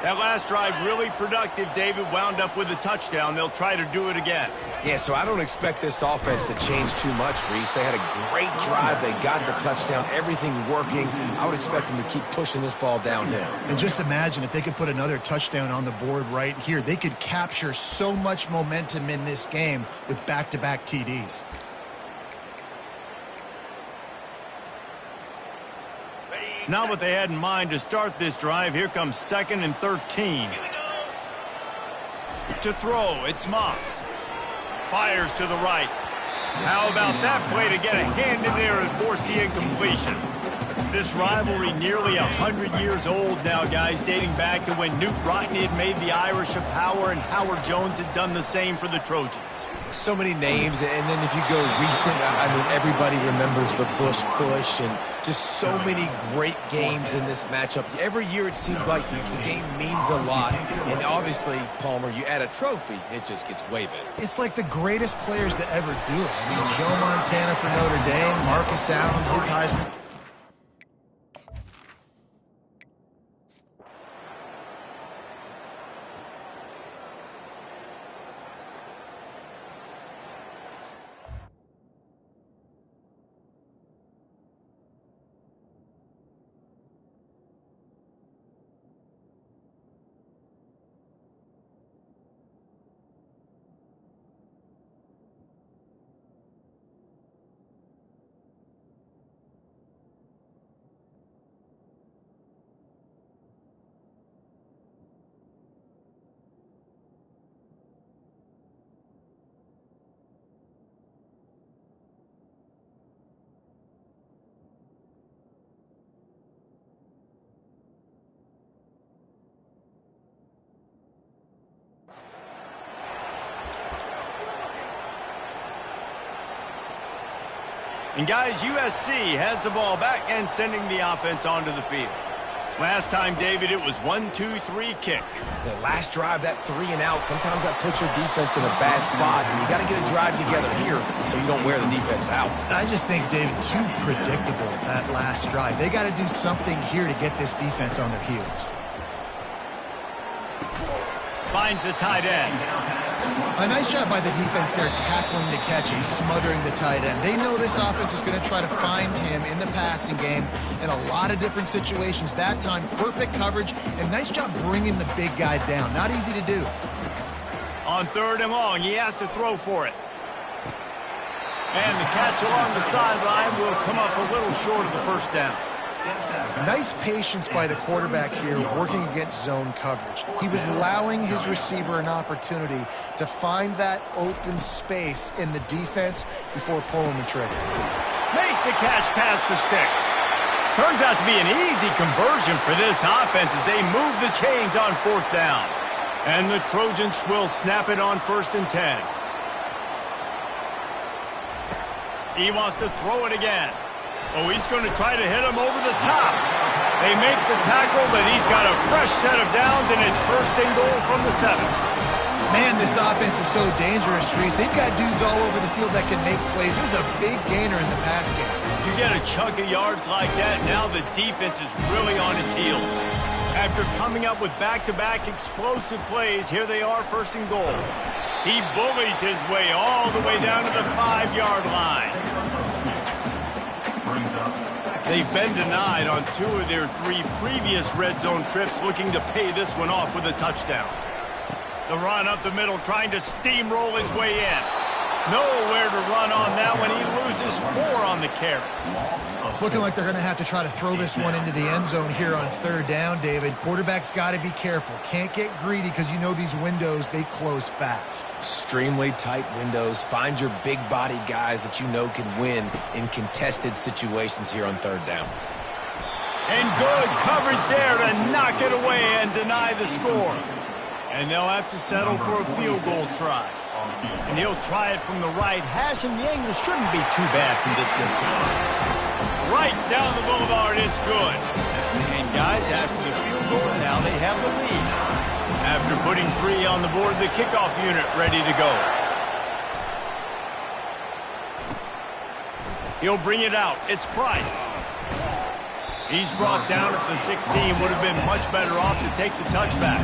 That last drive really productive. David wound up with a touchdown. They'll try to do it again. Yeah, so I don't expect this offense to change too much, Reese. They had a great drive. They got the touchdown, everything working. I would expect them to keep pushing this ball downhill. And just imagine if they could put another touchdown on the board right here. They could capture so much momentum in this game with back-to-back TDs. Not what they had in mind to start this drive. Here comes 2nd and 13. To throw, it's Moss. Fires to the right. How about that play to get a hand in there and force the incompletion? This rivalry nearly 100 years old now, guys, dating back to when Newt Rockne had made the Irish a power and Howard Jones had done the same for the Trojans. So many names, and then if you go recent, I mean, everybody remembers the Bush push and just so many great games in this matchup. Every year it seems like the game means a lot, and obviously, Palmer, you add a trophy, it just gets way better. It's like the greatest players to ever do it. I mean, Joe Montana for Notre Dame, Marcus Allen, his Heisman. And guys, USC has the ball back and sending the offense onto the field. Last time, David, it was 1-2-3 kick. The last drive, that 3 and out, sometimes that puts your defense in a bad spot, and you got to get a drive together here so you don't wear the defense out. I just think, David, too predictable, that last drive. They got to do something here to get this defense on their heels. Finds the tight end. A nice job by the defense there tackling the catch and smothering the tight end. They know this offense is going to try to find him in the passing game in a lot of different situations. That time, perfect coverage, and nice job bringing the big guy down. Not easy to do. On 3rd and long, he has to throw for it. And the catch along the sideline will come up a little short of the first down. Nice patience by the quarterback here working against zone coverage. He was allowing his receiver an opportunity to find that open space in the defense before pulling the trigger. Makes the catch past the sticks. Turns out to be an easy conversion for this offense as they move the chains on 4th down. And the Trojans will snap it on 1st and 10. He wants to throw it again. Oh, he's going to try to hit him over the top. They make the tackle, but he's got a fresh set of downs, and it's 1st and goal from the 7. Man, this offense is so dangerous, Reese. They've got dudes all over the field that can make plays. There's a big gainer in the pass game. You get a chunk of yards like that, now the defense is really on its heels. After coming up with back-to-back explosive plays, here they are, 1st and goal. He bullies his way all the way down to the 5-yard line. They've been denied on 2 of their 3 previous red zone trips, looking to pay this one off with a touchdown. The run up the middle, trying to steamroll his way in. Nowhere to run on that one. He loses 4 on the carry. It's looking like they're going to have to try to throw this one into the end zone here on 3rd down, David. Quarterback's got to be careful. Can't get greedy because you know these windows, they close fast. Extremely tight windows. Find your big body guys that you know can win in contested situations here on 3rd down. And good coverage there to knock it away and deny the score. And they'll have to settle for a field goal try. And he'll try it from the right hash, and the angle shouldn't be too bad from this distance. Right down the boulevard, it's good. And guys, after the field goal, now they have the lead. After putting 3 on the board, the kickoff unit ready to go. He'll bring it out. It's Price. He's brought down at the 16. Would have been much better off to take the touchback.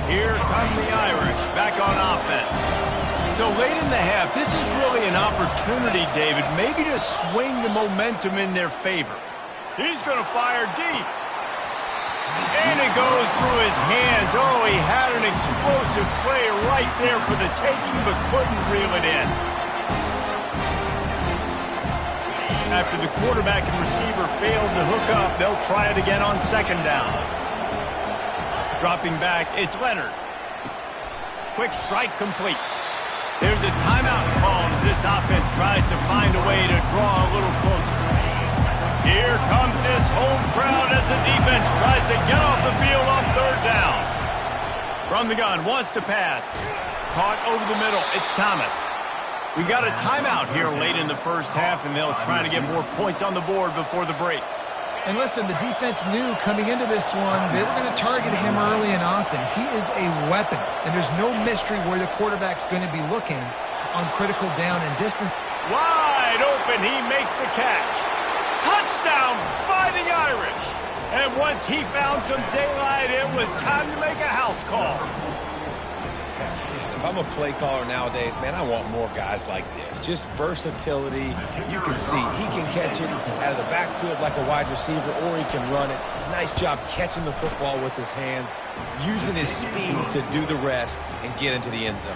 Here come the Irish back on offense. So late in the half, this is really an opportunity, David, maybe to swing the momentum in their favor. He's going to fire deep. And it goes through his hands. Oh, he had an explosive play right there for the taking, but couldn't reel it in. After the quarterback and receiver failed to hook up, they'll try it again on 2nd down. Dropping back, it's Leonard. Quick strike complete. There's a timeout called as this offense tries to find a way to draw a little closer. Here comes this home crowd as the defense tries to get off the field on 3rd down. From the gun, wants to pass. Caught over the middle, it's Thomas. We got a timeout here late in the 1st half, and they'll try to get more points on the board before the break. And listen, the defense knew coming into this one, they were going to target him early and often. He is a weapon, and there's no mystery where the quarterback's going to be looking on critical down and distance. Wide open, he makes the catch. Touchdown, Fighting Irish. And once he found some daylight, it was time to make a house call. If I'm a play caller nowadays, man, I want more guys like this. Just versatility. You can see he can catch it out of the backfield like a wide receiver, or he can run it. Nice job catching the football with his hands, using his speed to do the rest and get into the end zone.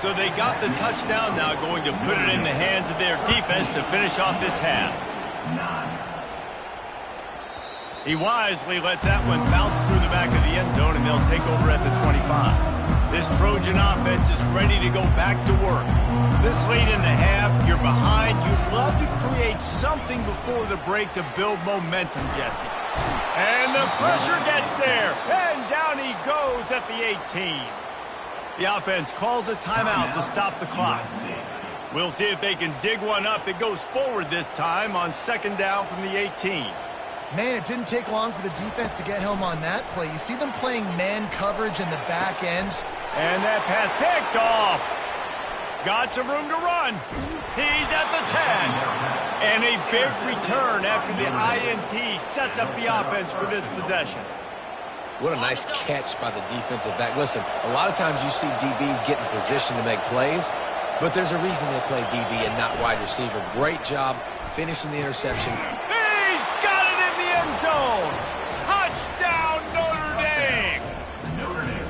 So they got the touchdown, now going to put it in the hands of their defense to finish off this half. He wisely lets that one bounce through the back of the end zone, and they'll take over at the 25. This Trojan offense is ready to go back to work. This late in the half, you're behind. You'd love to create something before the break to build momentum, Jesse. And the pressure gets there, and down he goes at the 18. The offense calls a timeout to stop the clock. We'll see if they can dig one up that goes forward this time on second down from the 18. Man, it didn't take long for the defense to get home on that play. You see them playing man coverage in the back ends. And that pass picked off. Got some room to run. He's at the 10. And a big return after the INT sets up the offense for this possession. What a nice catch by the defensive back. Listen, a lot of times you see DBs get in position to make plays, but there's a reason they play DB and not wide receiver. Great job finishing the interception. He's got it in the end zone. Touchdown, Notre Dame. Notre Dame.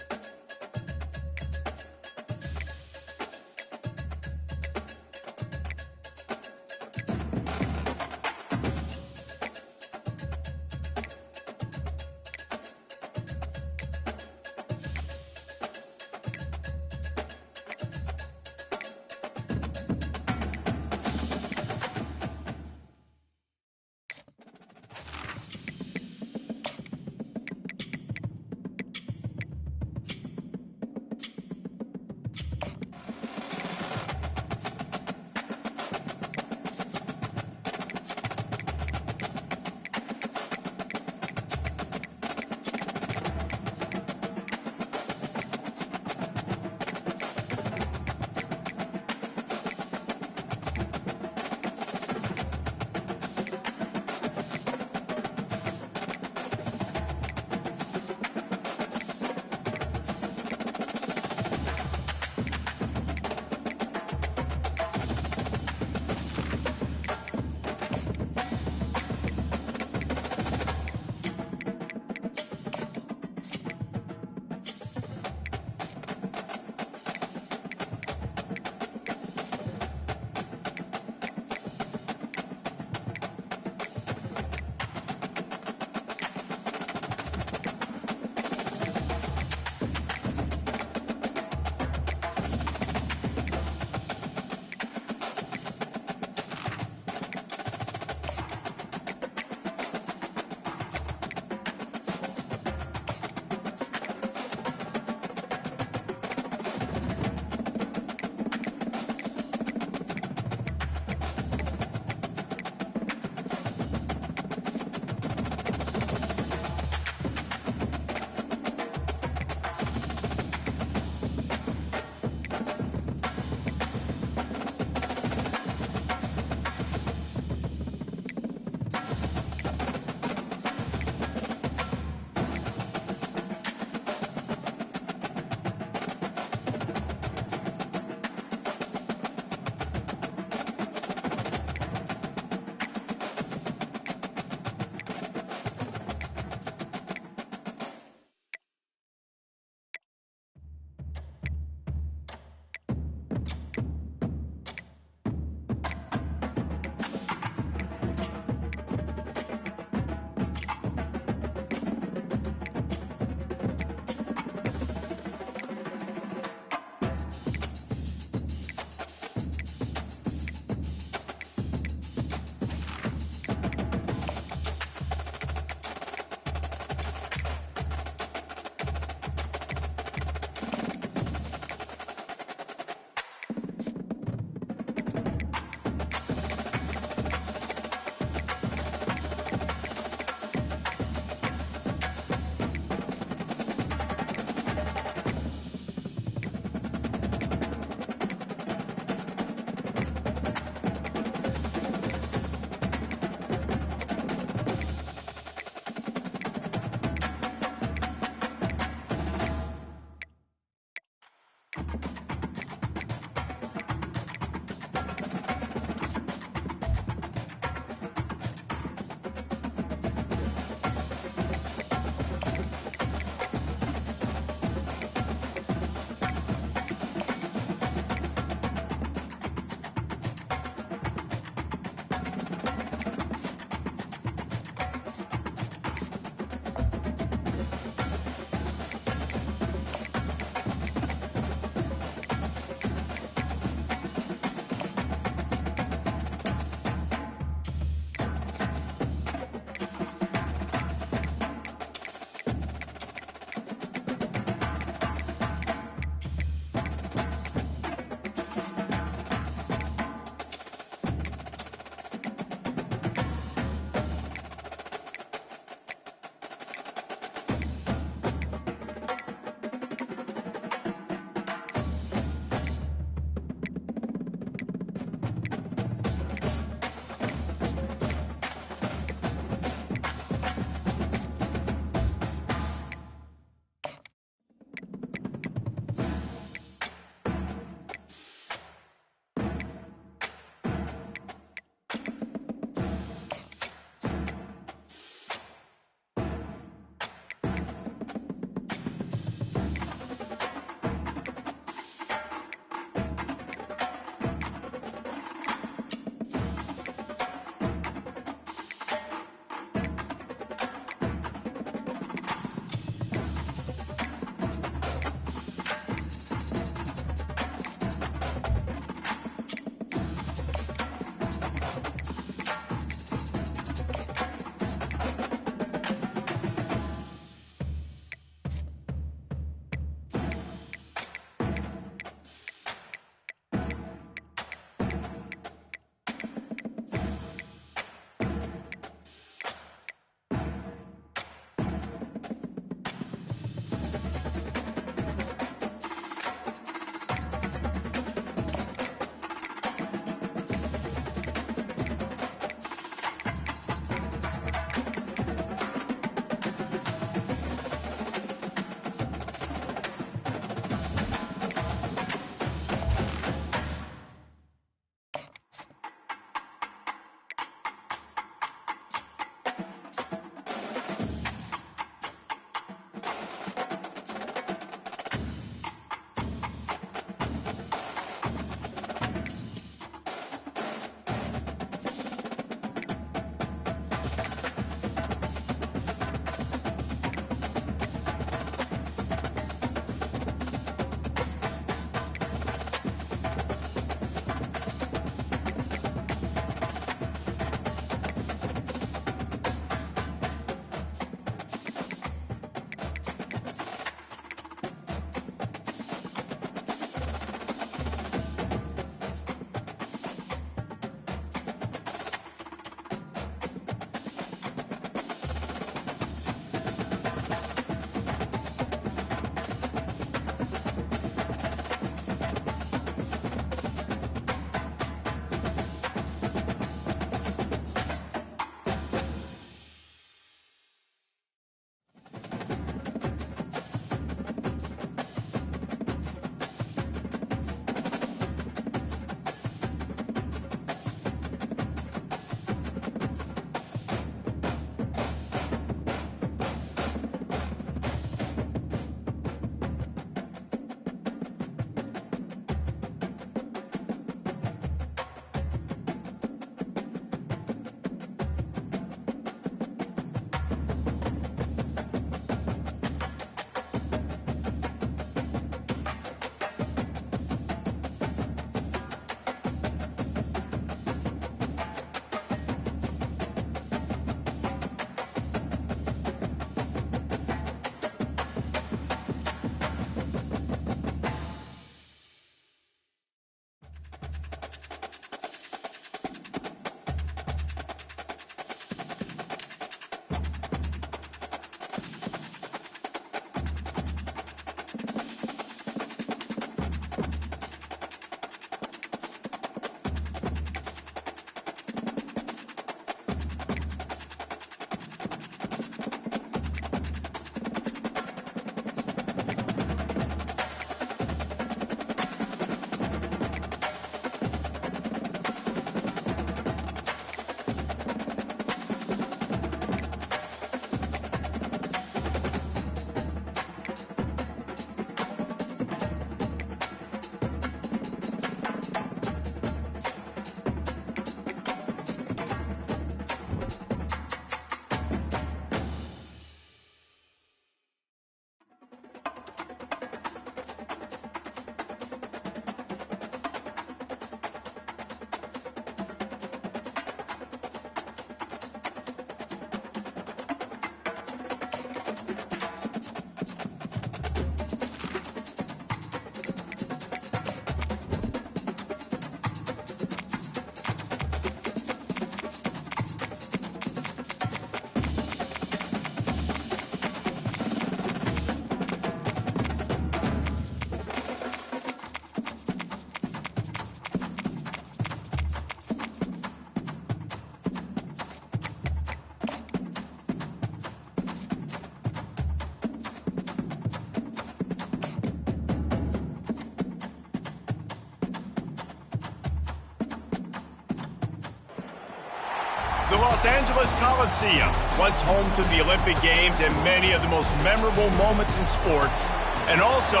the Los Angeles Coliseum, once home to the Olympic Games and many of the most memorable moments in sports, and also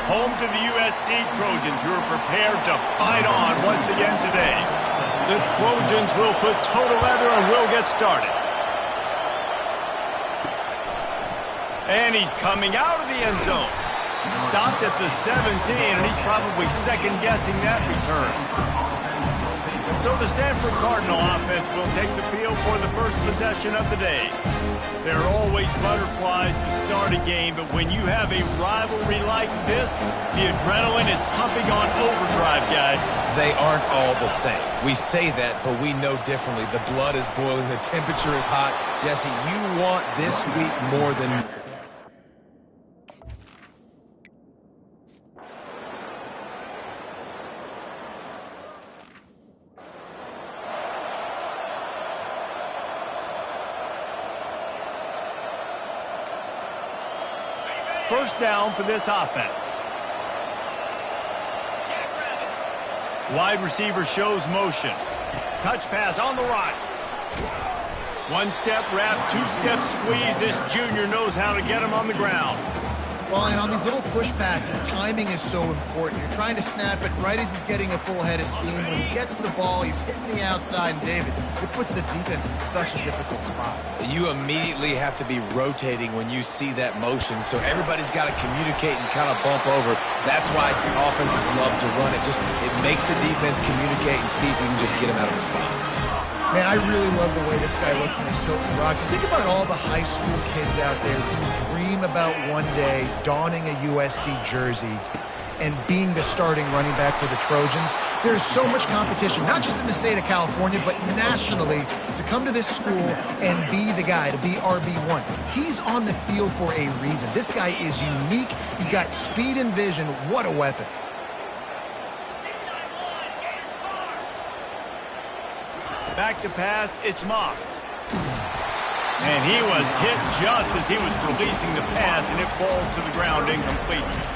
home to the USC Trojans, who are prepared to fight on once again today. The Trojans will put toe to leather and will get started. And he's coming out of the end zone. Stopped at the 17, and he's probably second-guessing that return. So the Stanford Cardinal offense will take the field for the first possession of the day. There are always butterflies to start a game, but when you have a rivalry like this, the adrenaline is pumping on overdrive, guys. They aren't all the same. We say that, but we know differently. The blood is boiling. The temperature is hot. Jesse, you want this week more than... First down for this offense. Wide receiver shows motion. Touch pass on the right. One-step wrap, two-step squeeze. This junior knows how to get him on the ground. Well, and on these little push passes, timing is so important. You're trying to snap it right as he's getting a full head of steam. When he gets the ball, he's hitting the outside. And David, it puts the defense in such a difficult spot. You immediately have to be rotating when you see that motion, so everybody's got to communicate and kind of bump over. That's why offenses love to run it. It makes the defense communicate and see if you can just get him out of the spot. Man, I really love the way this guy looks when he's tilting the rock. Think about all the high school kids out there who dream about one day donning a USC jersey and being the starting running back for the Trojans. There's so much competition, not just in the state of California, but nationally, to come to this school and be the guy, to be RB1. He's on the field for a reason. This guy is unique. He's got speed and vision. What a weapon. Back to pass, it's Moss. And he was hit just as he was releasing the pass, and it falls to the ground incomplete.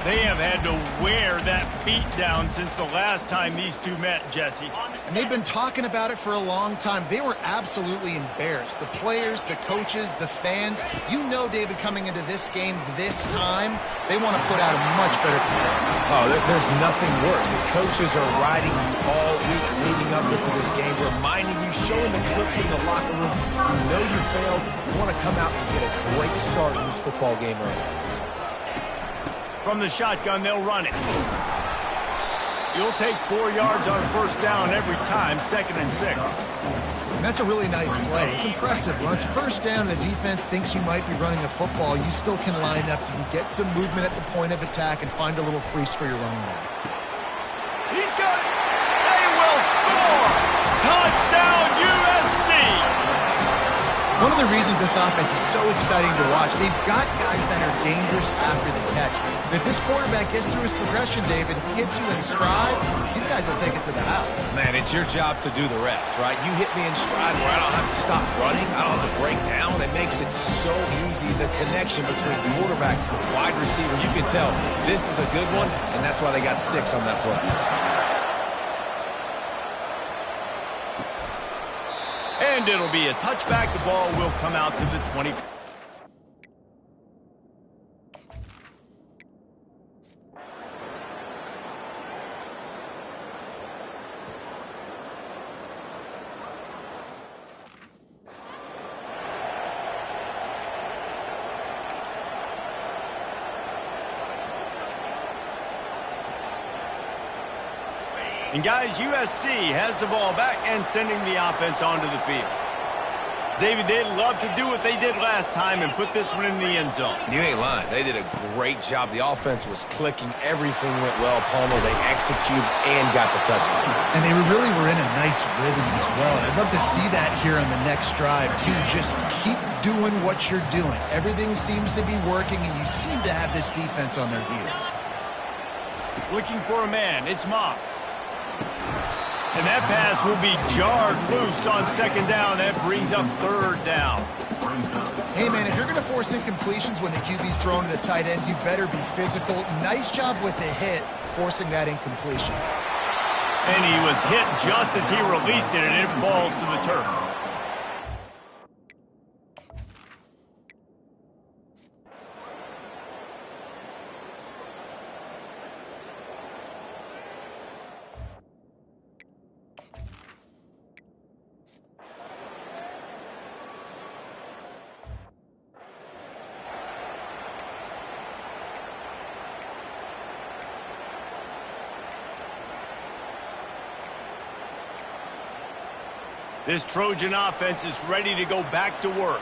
They have had to wear that beat down since the last time these two met, Jesse. And they've been talking about it for a long time. They were absolutely embarrassed. The players, the coaches, the fans. You know, David, coming into this game this time, they want to put out a much better performance. Oh, there's nothing worse. The coaches are riding you all week leading up into this game, reminding you, showing the clips in the locker room. You know you failed. You want to come out and get a great start in this football game early. From the shotgun, they'll run it. You'll take 4 yards on first down every time, 2nd and 6. And that's a really nice play. It's impressive. When it's first down and the defense thinks you might be running a football, you still can line up. You can get some movement at the point of attack and find a little crease for your running back. He's got it. They will score. Touchdown, USC. One of the reasons this offense is so exciting to watch, they've got guys that are dangerous after the catch. And if this quarterback gets through his progression, David, hits you in stride, these guys will take it to the house. Man, it's your job to do the rest, right? You hit me in stride where I don't have to stop running. I don't have to break down. It makes it so easy. The connection between quarterback and wide receiver, you can tell this is a good one, and that's why they got 6 on that play. And it'll be a touchback. The ball will come out to the 20. And guys, USC has the ball back and sending the offense onto the field. David, they'd love to do what they did last time and put this one in the end zone. You ain't lying. They did a great job. The offense was clicking. Everything went well. Palmer, they executed and got the touchdown. And they really were in a nice rhythm as well. And I'd love to see that here on the next drive, too. Just keep doing what you're doing. Everything seems to be working, and you seem to have this defense on their heels. Looking for a man. It's Moss. And that pass will be jarred loose on 2nd down. That brings up 3rd down. Hey, man, if you're going to force incompletions when the QB's thrown to the tight end, you better be physical. Nice job with the hit, forcing that incompletion. And he was hit just as he released it, and it falls to the turf. This Trojan offense is ready to go back to work.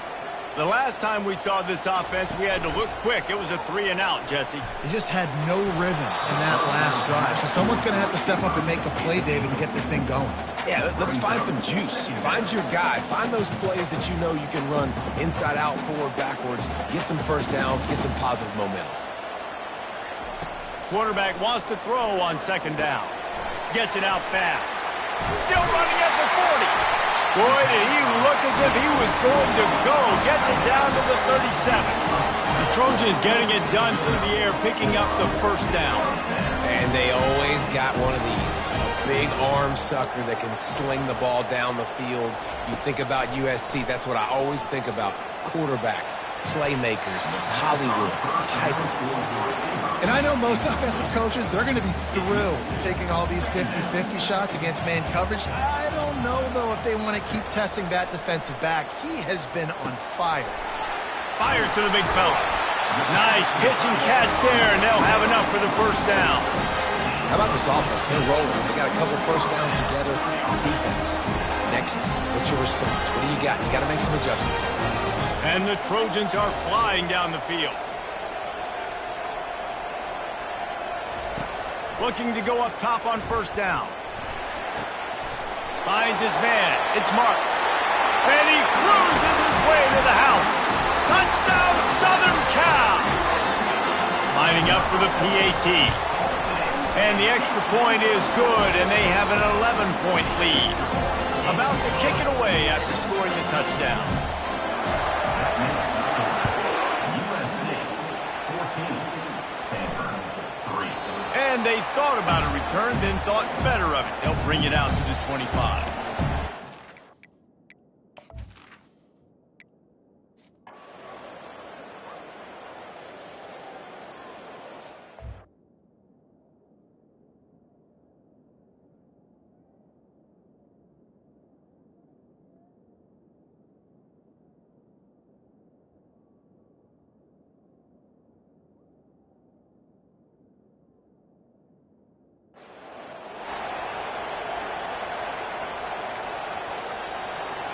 The last time we saw this offense, we had to look quick. It was a 3-and-out, Jesse. They just had no rhythm in that last drive. So someone's going to have to step up and make a play, David, and get this thing going. Yeah, let's find some juice. Find your guy. Find those plays that you know you can run inside out, forward, backwards. Get some first downs. Get some positive momentum. Quarterback wants to throw on second down. Gets it out fast. Still running at the 40. Boy, did he look as if he was going to go. Gets it down to the 37. The Trojans getting it done through the air, picking up the first down. And they always got one of these. A big arm sucker that can sling the ball down the field. You think about USC, that's what I always think about. Quarterbacks, playmakers, Hollywood, Heismans. And I know most offensive coaches, they're going to be thrilled taking all these 50-50 shots against man coverage. I don't know, though, if they want to keep testing that defensive back. He has been on fire. Fires to the big fella. Nice pitch and catch there, and they'll have enough for the first down. How about this offense? They're rolling. They got a couple first downs together. Defense. Next, what's your response? What do you got? You got to make some adjustments here. And the Trojans are flying down the field. Looking to go up top on first down. Finds his man. It's Marks. And he cruises his way to the house. Touchdown, Southern Cal! Lining up for the PAT. And the extra point is good, and they have an 11-point lead. About to kick it away after scoring the touchdown. USC 14, Stanford 3. And they thought about a return, then thought better of it. They'll bring it out to the 25.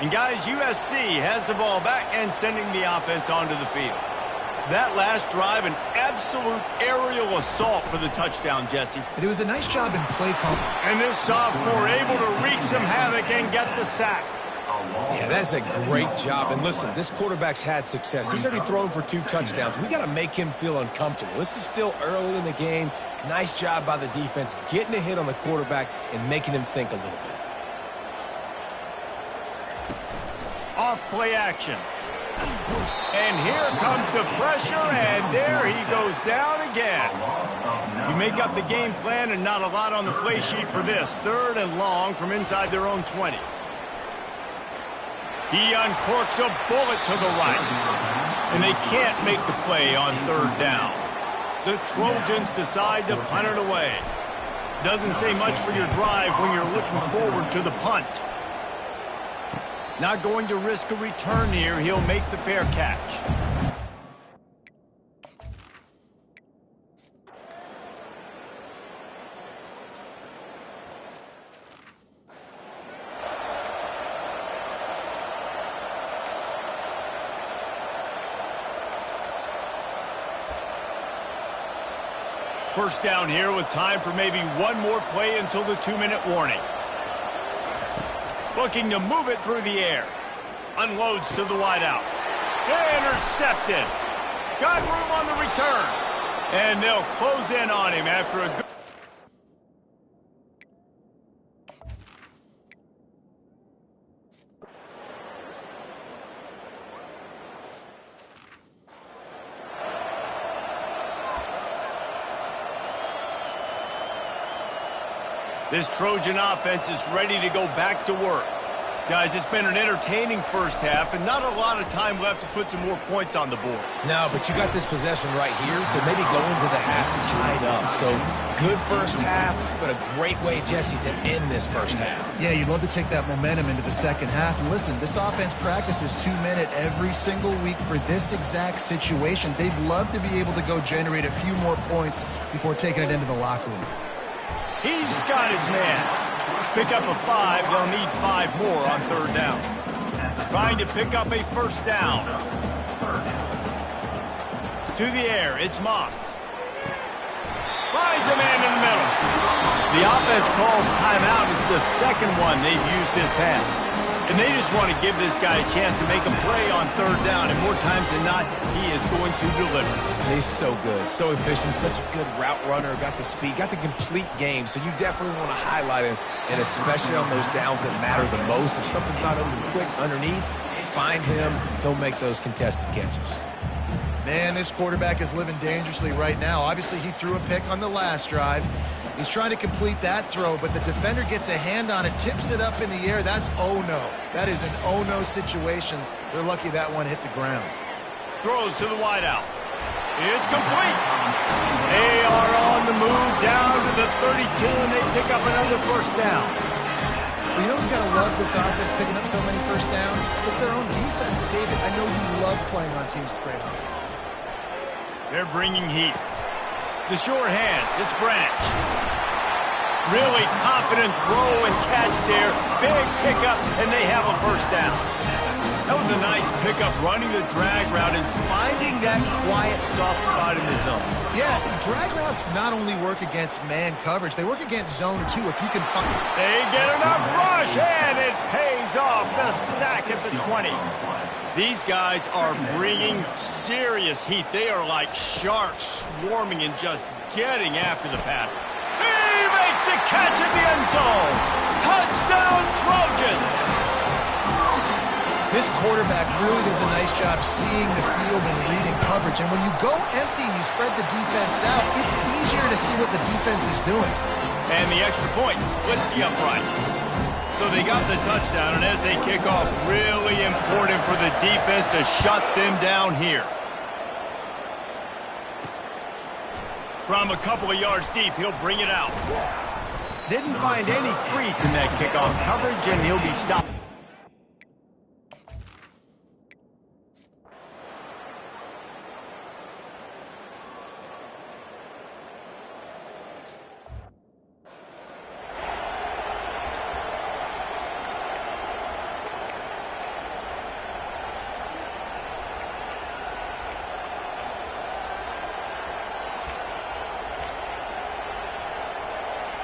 And guys, USC has the ball back and sending the offense onto the field. That last drive, an absolute aerial assault for the touchdown, Jesse. But it was a nice job in play calling. And this sophomore able to wreak some havoc and get the sack. Yeah, that's a great job. And listen, this quarterback's had success. He's already thrown for 2 touchdowns. We got to make him feel uncomfortable. This is still early in the game. Nice job by the defense, getting a hit on the quarterback and making him think a little bit. Off play action. And here comes the pressure, and there he goes down again. You make up the game plan and not a lot on the play sheet for this. 3rd and long from inside their own 20. He uncorks a bullet to the right. And they can't make the play on 3rd down. The Trojans decide to punt it away. Doesn't say much for your drive when you're looking forward to the punt. Not going to risk a return here. He'll make the fair catch. First down here with time for maybe one more play until the 2-minute warning. Looking to move it through the air. Unloads to the wideout. Intercepted. Got room on the return. And they'll close in on him after a good... This Trojan offense is ready to go back to work. Guys, it's been an entertaining first half and not a lot of time left to put some more points on the board. No, but you got this possession right here to maybe go into the half tied up. So good first half, but a great way, Jesse, to end this first half. Yeah, you'd love to take that momentum into the second half. And listen, this offense practices 2-minute every single week for this exact situation. They'd love to be able to go generate a few more points before taking it into the locker room. He's got his man. Pick up a 5, they'll need 5 more on third down. Trying to pick up a first down. To the air, it's Moss. Finds a man in the middle. The offense calls timeout. It's the second one they've used this half. And they just want to give this guy a chance to make a play on third down. And more times than not, he is going to deliver. He's so good, so efficient, such a good route runner, got the speed, got the complete game. So you definitely want to highlight him, and especially on those downs that matter the most. If something's not open quick underneath, find him. He'll make those contested catches. Man, this quarterback is living dangerously right now. Obviously, he threw a pick on the last drive. He's trying to complete that throw, but the defender gets a hand on it, tips it up in the air. That's oh-no. That is an oh-no situation. They're lucky that one hit the ground. Throws to the wideout. It's complete. They are on the move down to the 32, and they pick up another first down. Well, you know who's got to love this offense picking up so many first downs? It's their own defense. David, I know you love playing on teams with great offenses. They're bringing heat. The short hands, it's Branch. Really confident throw and catch there. Big pickup, and they have a first down. That was a nice pickup, running the drag route and finding that quiet, soft spot in the zone. Yeah, drag routes not only work against man coverage, they work against zone too if you can find. They get enough rush, and it pays off. The sack at the 20. These guys are bringing serious heat. They are like sharks swarming and just getting after the pass. He makes the catch at the end zone. Touchdown, Trojans. This quarterback really does a nice job seeing the field and reading coverage. And when you go empty and you spread the defense out, it's easier to see what the defense is doing. And the extra point splits the upright. So they got the touchdown, and as they kick off, really important for the defense to shut them down here. From a couple of yards deep, he'll bring it out. Didn't find any crease in that kickoff coverage, and he'll be stopped.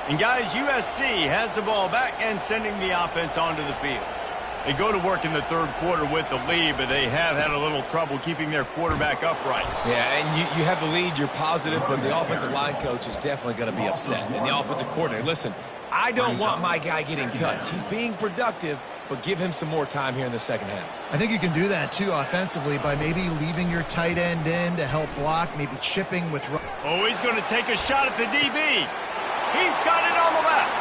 And guys, USC has the ball back and sending the offense onto the field. They go to work in the third quarter with the lead, but they have had a little trouble keeping their quarterback upright. Yeah, and you have the lead, you're positive, but the offensive line coach is definitely going to be upset. And the offensive coordinator, listen, I don't want my guy getting touched. He's being productive, but give him some more time here in the second half. I think you can do that, too, offensively, by maybe leaving your tight end in to help block, maybe chipping with... Oh, he's going to take a shot at the DB. He's got it on the left.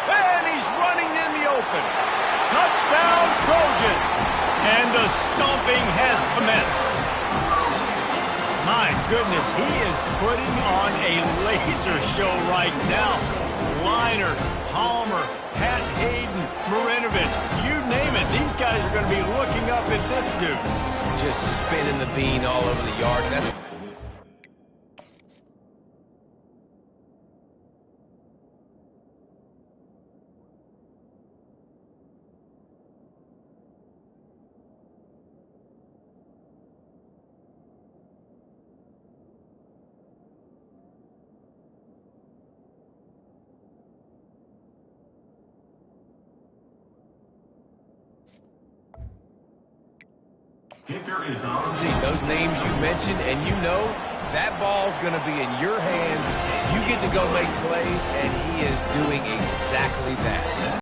And he's running in the open. Touchdown, Trojans. And the stomping has commenced. My goodness, he is putting on a laser show right now. Liner, Palmer, Pat Hayden, Marinovich, you name it. These guys are going to be looking up at this dude. Just spinning the bean all over the yard. That's Kicker is on. see those names you mentioned, and you know that ball's going to be in your hands. You get to go make plays, and he is doing exactly that.